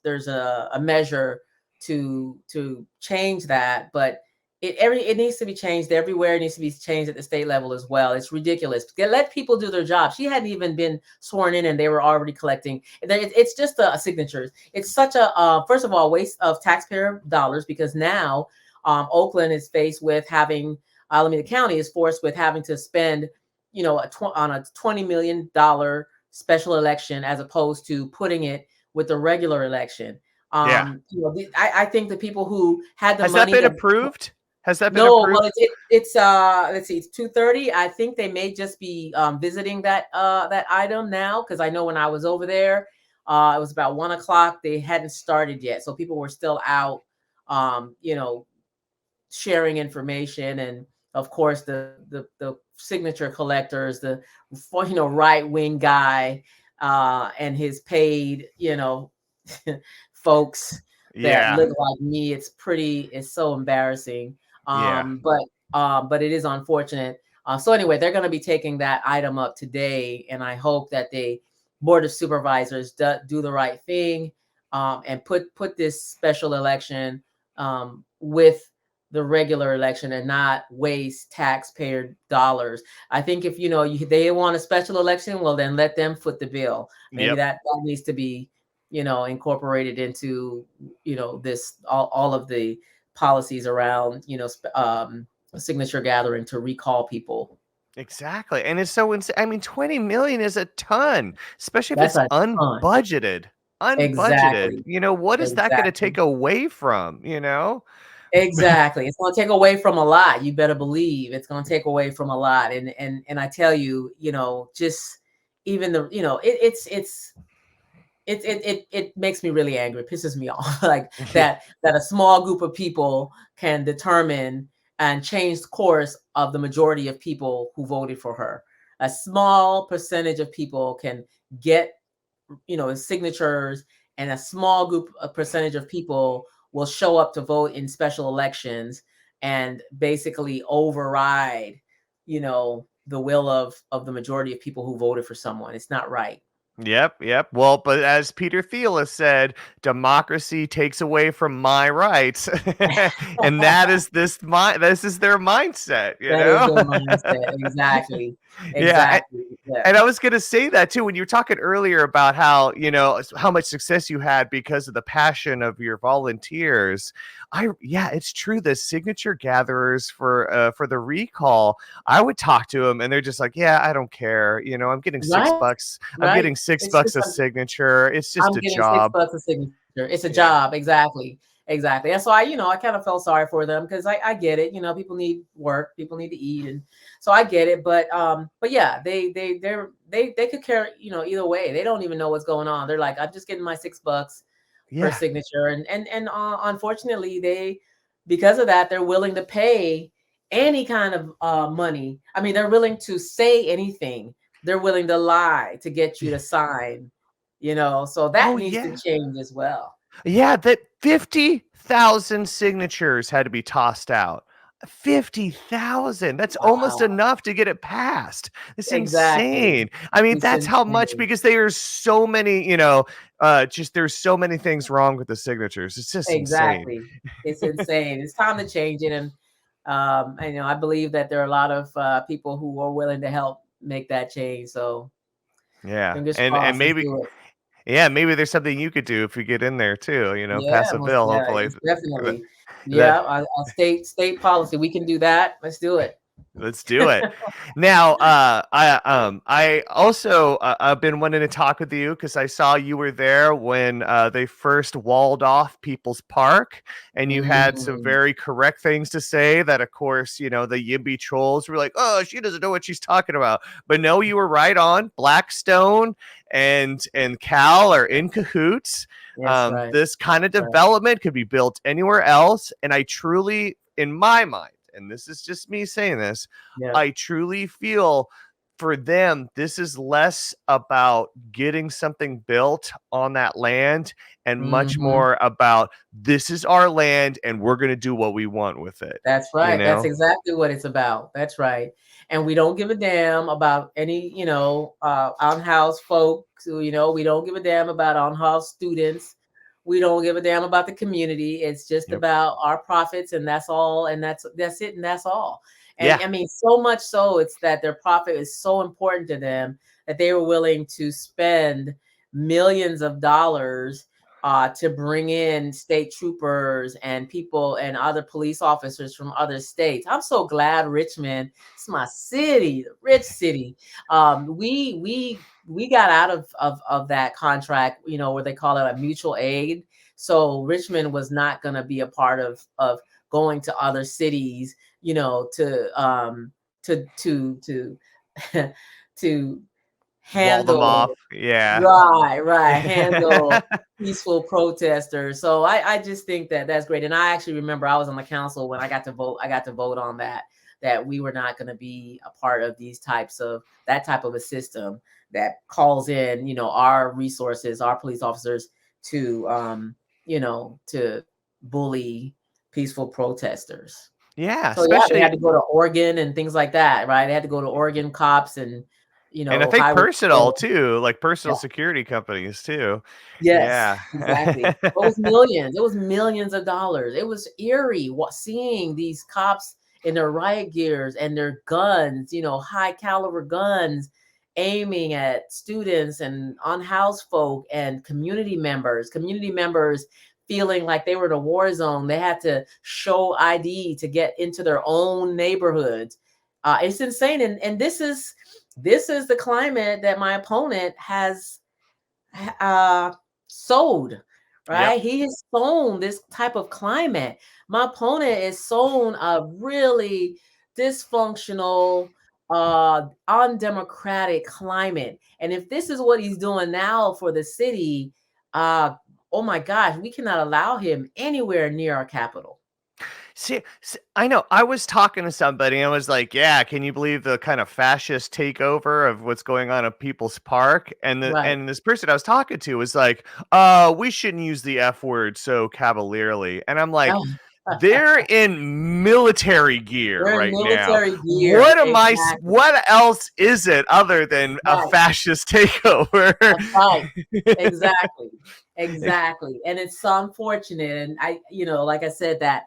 there's a measure to change that, but it needs to be changed everywhere. It needs to be changed at the state level as well. It's ridiculous. Let people do their job. She hadn't even been sworn in, and they were already collecting. It's just signatures. It's such a first of all waste of taxpayer dollars, because now Oakland is faced with having Alameda County is forced with having to spend on a $20 million special election as opposed to putting it with the regular election. yeah. I think the people who had the Has that money been to approved? Has that been no, well, approved? it's let's see, it's 2:30. I think they may just be visiting that item now, because I know when I was over there, it was about 1 o'clock. They hadn't started yet, so people were still out, um, you know, sharing information. And of course the signature collectors, the right wing guy, and his paid folks that Yeah, look like me. It's so embarrassing. yeah. But it is unfortunate. So anyway, they're going to be taking that item up today, and I hope that they board of supervisors do the right thing, and put this special election with the regular election and not waste taxpayer dollars. I think if they want a special election, well then let them foot the bill. Maybe Yep. that needs to be incorporated into this all of the policies around signature gathering to recall people. Exactly. And it's so insane. I mean, 20 million is a ton, especially if That's it's a ton. unbudgeted. Unbudgeted. Exactly. What is that going to Exactly. take away from? Exactly. It's going to take away from a lot. You better believe it's going to take away from a lot. And I tell you, just even the, it makes me really angry. It pisses me off, like that a small group of people can determine and change the course of the majority of people who voted for her. A small percentage of people can get signatures, and a small group, a percentage of people will show up to vote in special elections and basically override the will of the majority of people who voted for someone. It's not right. Yep, yep. Well, but as Peter Thiel has said, democracy takes away from my rights. And this is their mindset, you That is know? their mindset. Exactly. Yeah, Exactly. And I was going to say that too when you were talking earlier about how, how much success you had because of the passion of your volunteers. Yeah, it's true. The signature gatherers for the recall, I would talk to them and they're just like, yeah, I don't care. I'm getting $6. I'm getting $6 a signature. It's just a getting job. $6 a signature. It's a job. Exactly. And so I kind of felt sorry for them because I get it. People need work, people need to eat, and so I get it. But yeah, they could care, either way. They don't even know what's going on. They're like, I'm just getting my $6 per signature, and unfortunately, because of that, they're willing to pay any kind of money. I mean, they're willing to say anything. They're willing to lie to get you to sign. So that needs to change as well. Yeah, that 50,000 signatures had to be tossed out. 50,000. That's almost enough to get it passed. It's insane. I mean, that's how much, because there's so many, there's so many things wrong with the signatures. It's just insane. It's insane. It's time to change it. And I believe that there are a lot of people who are willing to help make that change. So yeah, and maybe. Yeah, maybe there's something you could do if you get in there too, pass a bill, hopefully. Definitely. Yeah, a state policy. We can do that. Let's do it. Let's do it. Now, I also I've been wanting to talk with you because I saw you were there when they first walled off People's Park, and you had some very correct things to say that, of course, the YIMBY trolls were like, oh, she doesn't know what she's talking about. But no, you were right on. Blackstone and Cal are in cahoots. Right. This kind of development could be built anywhere else. And I truly, in my mind, and this is just me saying this, I truly feel for them, this is less about getting something built on that land and much more about, this is our land and we're going to do what we want with it. That's right. That's exactly what it's about. That's right. And we don't give a damn about any, on-house folks. We don't give a damn about on-house students. We don't give a damn about the community. It's just about our profits, and that's all. And that's it. And that's all. And I mean, so much so it's that their profit is so important to them that they were willing to spend millions of dollars to bring in state troopers and people and other police officers from other states. I'm so glad Richmond, it's my city, the rich city. We got out of that contract, where they call it a mutual aid. So Richmond was not going to be a part of going to other cities, to to handle them off. Yeah. Right. Handle peaceful protesters. So I just think that that's great. And I actually remember I was on the council when I got to vote on that we were not going to be a part of that type of a system that calls in, our resources, our police officers to bully peaceful protesters. Yeah. So especially they had to go to Oregon and things like that, right? They had to go to Oregon cops and, and I think personal too, like personal security companies too. Yes, exactly. It was millions. It was millions of dollars. It was eerie seeing these cops in their riot gears and their guns, high caliber guns, aiming at students and unhoused folk and community members feeling like they were in a war zone. They had to show ID to get into their own neighborhoods. It's insane. And this is the climate that my opponent has sowed, right? Yep. He has sown this type of climate. My opponent is sown a really dysfunctional, undemocratic climate. And if this is what he's doing now for the city, oh my gosh, we cannot allow him anywhere near our capital. See, I know. I was talking to somebody and I was like, yeah, can you believe the kind of fascist takeover of what's going on at People's Park? And and this person I was talking to was like, we shouldn't use the F word so cavalierly. And I'm like, they're in military gear now. What else is it other than a fascist takeover? That's right. Exactly. And it's so unfortunate. And I, like I said, that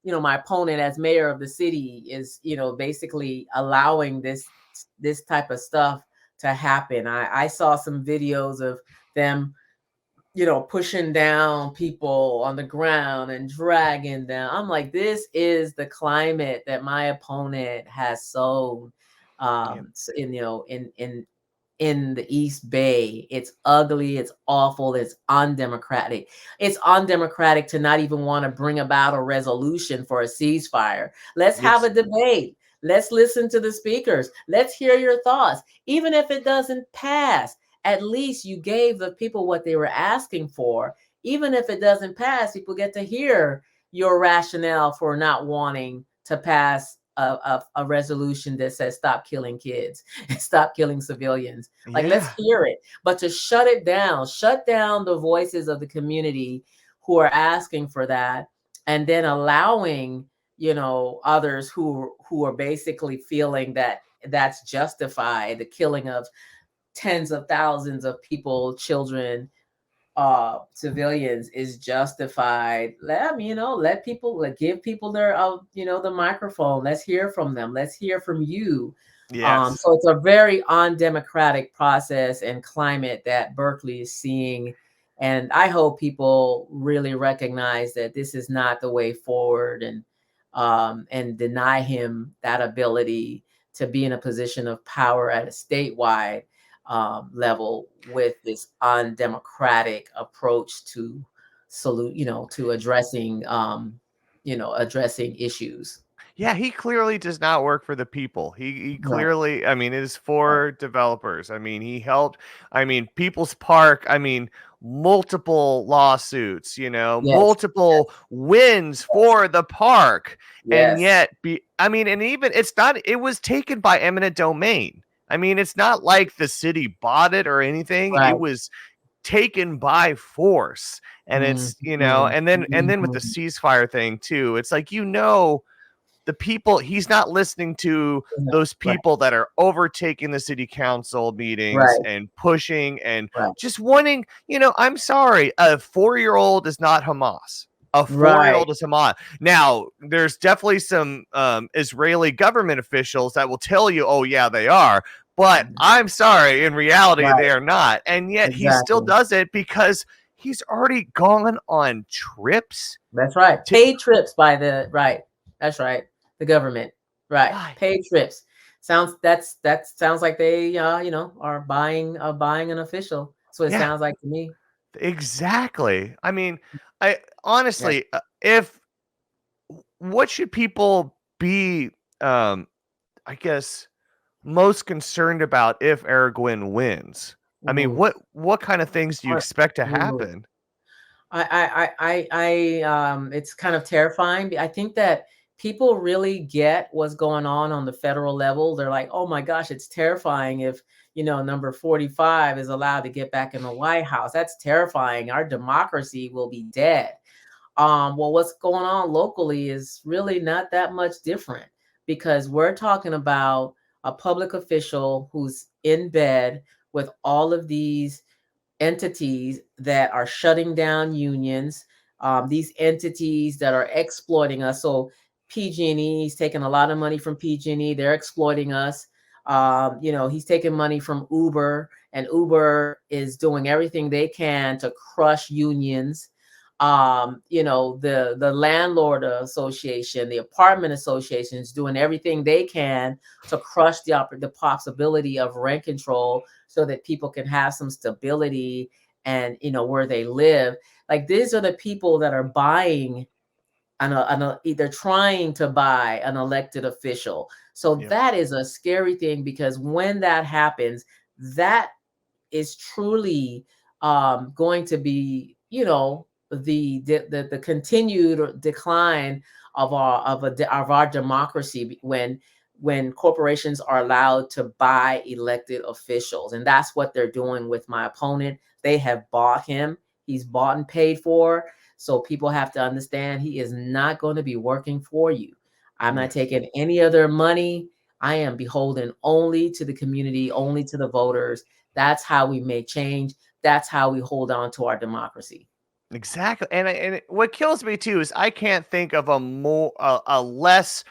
my opponent as mayor of the city is, basically allowing this type of stuff to happen. I saw some videos of them, pushing down people on the ground and dragging them. I'm like, this is the climate that my opponent has sown, Yep. in the East Bay. It's ugly, it's awful, it's undemocratic. It's undemocratic to not even want to bring about a resolution for a ceasefire. Let's have Yes. a debate. Let's listen to the speakers. Let's hear your thoughts. Even if it doesn't pass, at least you gave the people what they were asking for. Even if it doesn't pass, people get to hear your rationale for not wanting to pass a resolution that says stop killing kids and stop killing civilians. Like, let's Yeah. hear it. But to shut down the voices of the community who are asking for that, and then allowing, others who are basically feeling that that's justified, the killing of tens of thousands of people, children, civilians, is justified. Let people, give people their, the microphone. Let's hear from them. Let's hear from you. Yes. So it's a very undemocratic process and climate that Berkeley is seeing. And I hope people really recognize that this is not the way forward, and deny him that ability to be in a position of power at a statewide level with this undemocratic approach to to addressing addressing issues. Yeah, he clearly does not work for the people. He Right. clearly, I mean, it is Right. for developers. I mean, he helped, I mean, People's Park, I mean, multiple lawsuits, Yes. Yes. multiple wins for the park. And Yes. yet I mean, and even it's not, it was taken by eminent domain. I mean, it's not like the city bought it or anything. It Right. was taken by force. And it's, Mhm. and then with the Mhm. ceasefire thing too, it's like, the people, he's not listening to Mhm. those Right. people that are overtaking the city council meetings Right. and pushing and Right. just wanting, I'm sorry, a 4-year-old is not Hamas. A 4-year-old Right. is Hamas. Now, there's definitely some Israeli government officials that will tell you, oh yeah, they are, but Mhm. I'm sorry, in reality Right. they are not. And yet he still Exactly. does it because he's already gone on trips That's right. to Paid trips by the right. That's right. The government. Right. ah, Paid trips. That sounds like they are buying an official. That's what it yeah. sounds like to me. Exactly. I mean, I Yeah. honestly, if what should people be, I guess, most concerned about if Arreguin wins? I mean, Mhm. what kind of things do you Or- expect to mhm. happen? It's kind of terrifying. I think that people really get what's going on the federal level. They're like, oh my gosh, it's terrifying if, number 45 is allowed to get back in the White House. That's terrifying. Our democracy will be dead. Well, what's going on locally is really not that much different, because we're talking about a public official who's in bed with all of these entities that are shutting down unions, these entities that are exploiting us. So PG&E is taking a lot of money from PG&E. They're exploiting us. He's taking money from Uber, and Uber is doing everything they can to crush unions. The landlord association, the apartment association is doing everything they can to crush the possibility of rent control so that people can have some stability and where they live. Like, these are the people that are buying either trying to buy an elected official. So Yep. that is a scary thing, because when that happens, that is truly going to be, the continued decline of our democracy, when corporations are allowed to buy elected officials. And that's what they're doing with my opponent. They have bought him. He's bought and paid for. So people have to understand, he is not going to be working for you. I'm not Yes. taking any other money. I am beholden only to the community, only to the voters. That's how we make change. That's how we hold on to our democracy. Exactly. And what kills me too is I can't think of a less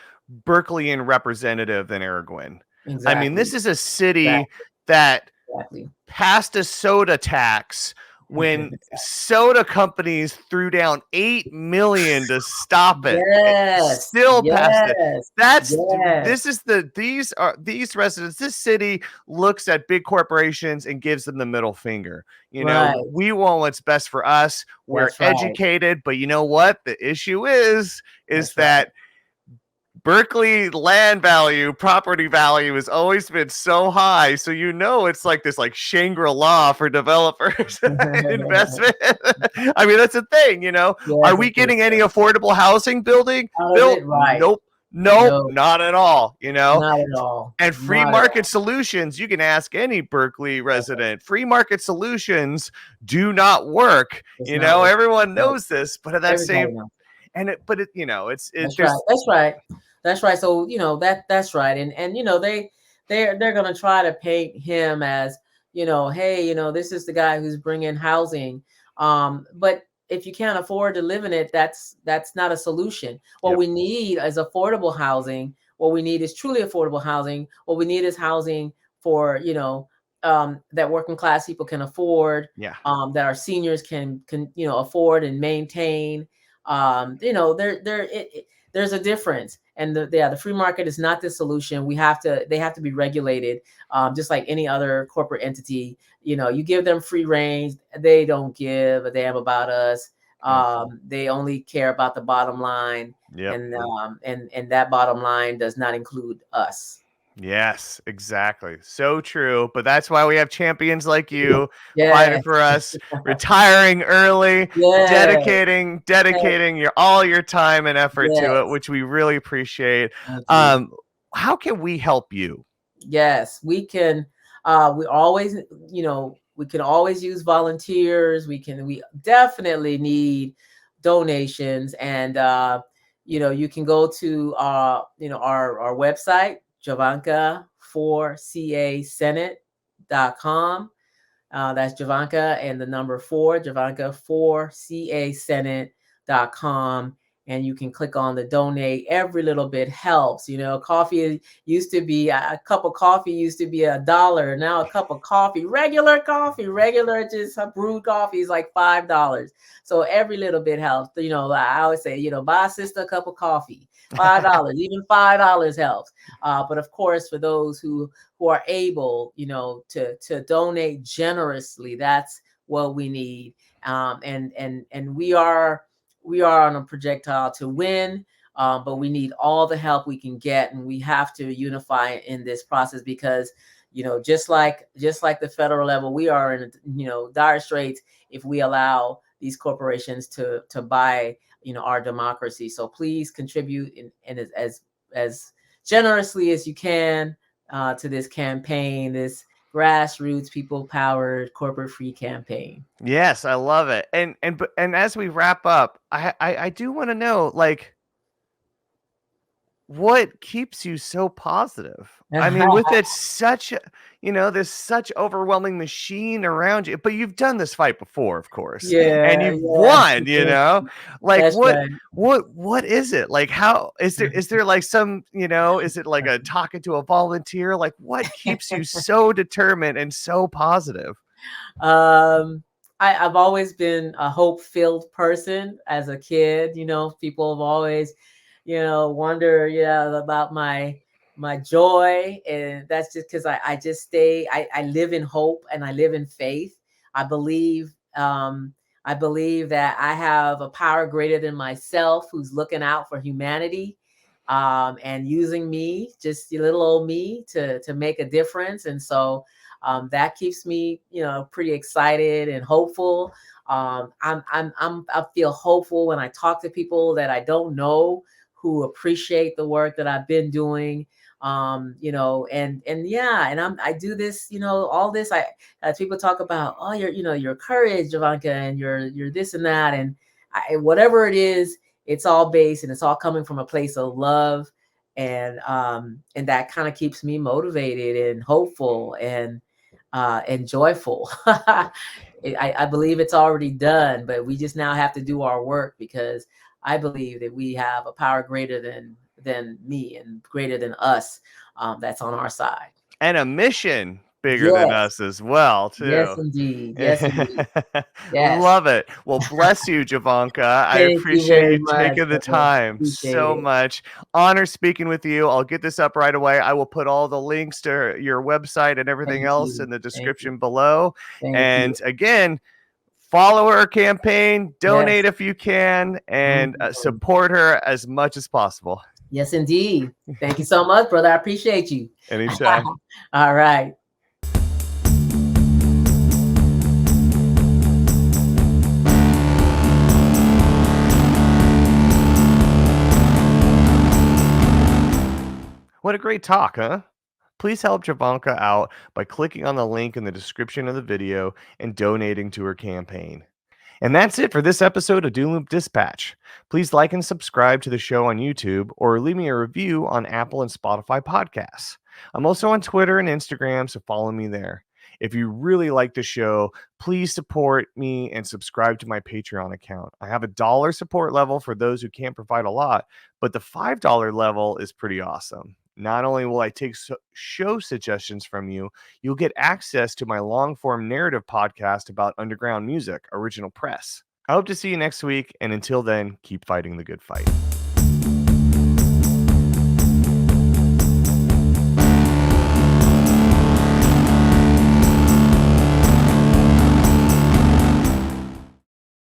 Berkeleyan representative than Arreguin. I mean, Exactly. this is a city Exactly. that Exactly. passed a soda tax when soda companies threw down 8 million to stop it. It Yes. still passed it. Yes. That's Yes. this is these residents, this city looks at big corporations and gives them the middle finger. You know, Right. we want what's best for us. We're That's right. educated, but you know what? The issue is That's right. that Berkeley land value, property value has always been so high. So you know it's like this like Shangri-La for developers investment. I mean, that's the thing, you know. Are Yes, we it is. getting any affordable housing building Out of built? it, right. Nope. Nope, No, not at all, you know. not at all. And free Not at market all. solutions, you can ask any Berkeley resident, free market solutions do not work. It's You not know, working. everyone Right. knows this, but at that Everybody same knows. but it, you know, That's right. there's That's right. That's right. So that's right. And they're gonna try to paint him as hey, this is the guy who's bringing housing. But if you can't afford to live in it, that's not a solution. What yep. we need is affordable housing. What we need is truly affordable housing. What we need is housing for that working class people can afford. Yeah. That our seniors can afford and maintain. There's a difference, and the free market is not the solution. They have to be regulated, just like any other corporate entity. You give them free range, they don't give a damn about us. Yep. They only care about the bottom line, Yep. and that bottom line does not include us. Yes, exactly. So true. But that's why we have champions like you fighting Yes, for us, retiring early, yes, dedicating all your time and effort to it, yes. which we really appreciate. Thank you. How can we help you? Yes, we can. We always, we can always use volunteers. We definitely need donations. And, you can go to, our website, Jovanka 4 Senate.com. That's Jovanka and the number 4, Jovanka 4 Senate.com. And you can click on the donate. Every little bit helps. Coffee used to be a cup of coffee used to be $1. Now a cup of coffee, regular just brewed coffee is like $5. So every little bit helps. I always say, buy a sister a cup of coffee, $5. Even $5 helps. But of course, for those who are able, to donate generously, that's what we need. And we are on a projectile to win, but we need all the help we can get, and we have to unify in this process because just like the federal level, we are in dire straits if we allow these corporations to buy our democracy. So please contribute in as generously as you can to this campaign, this grassroots people powered corporate free campaign. Yes, I love it. And as we wrap up, I do want to know, like, what keeps you so positive? I mean, with it such there's such overwhelming machine around you, but you've done this fight before, of course, and Yeah, you've yeah. won, like That's right. what is it? Like, how is there like some, is it like a talking to a volunteer? Like, what keeps you so determined and so positive? Um, I've always been a hope-filled person as a kid. People have always, wonder, about my joy, and that's just because I just I live in hope and I live in faith. I believe I believe that I have a power greater than myself who's looking out for humanity, and using me, just little old me, to make a difference. And so that keeps me, pretty excited and hopeful. I feel hopeful when I talk to people that I don't know who appreciate the work that I've been doing. And yeah, and I do this, all this. As people talk about, oh, your courage, Jovanka, and your this and that, and whatever it is, it's all based and it's all coming from a place of love, and that kind of keeps me motivated and hopeful, and and joyful. I believe it's already done, but we just now have to do our work, because I believe that we have a power greater than me and greater than us, that's on our side. And a mission bigger than Yes. us as well, Yes, too. indeed. Yes, indeed. Yes. Love it. Well, bless you, Jovanka. I Thank you appreciate very you much, taking the brother. time Appreciate so it. much. Honor speaking with you. I'll get this up right away. I will put all the links to your website and everything Thank else you. in the Thank you. description below. Thank you. And again, follow her campaign, donate Yes. if you can, and Mhm. support her as much as possible. Yes, indeed. Thank you so much, brother. I appreciate you. Anytime. All right. What a great talk, huh? Please help Jovanka out by clicking on the link in the description of the video and donating to her campaign. And that's it for this episode of Doomloop Dispatch. Please like and subscribe to the show on YouTube, or leave me a review on Apple and Spotify podcasts. I'm also on Twitter and Instagram, so follow me there. If you really like the show, please support me and subscribe to my Patreon account. I have a $1 support level for those who can't provide a lot, but the $5 level is pretty awesome. Not only will I take show suggestions from you, you'll get access to my long form narrative podcast about underground music, Original Press. I hope to see you next week, and until then, keep fighting the good fight.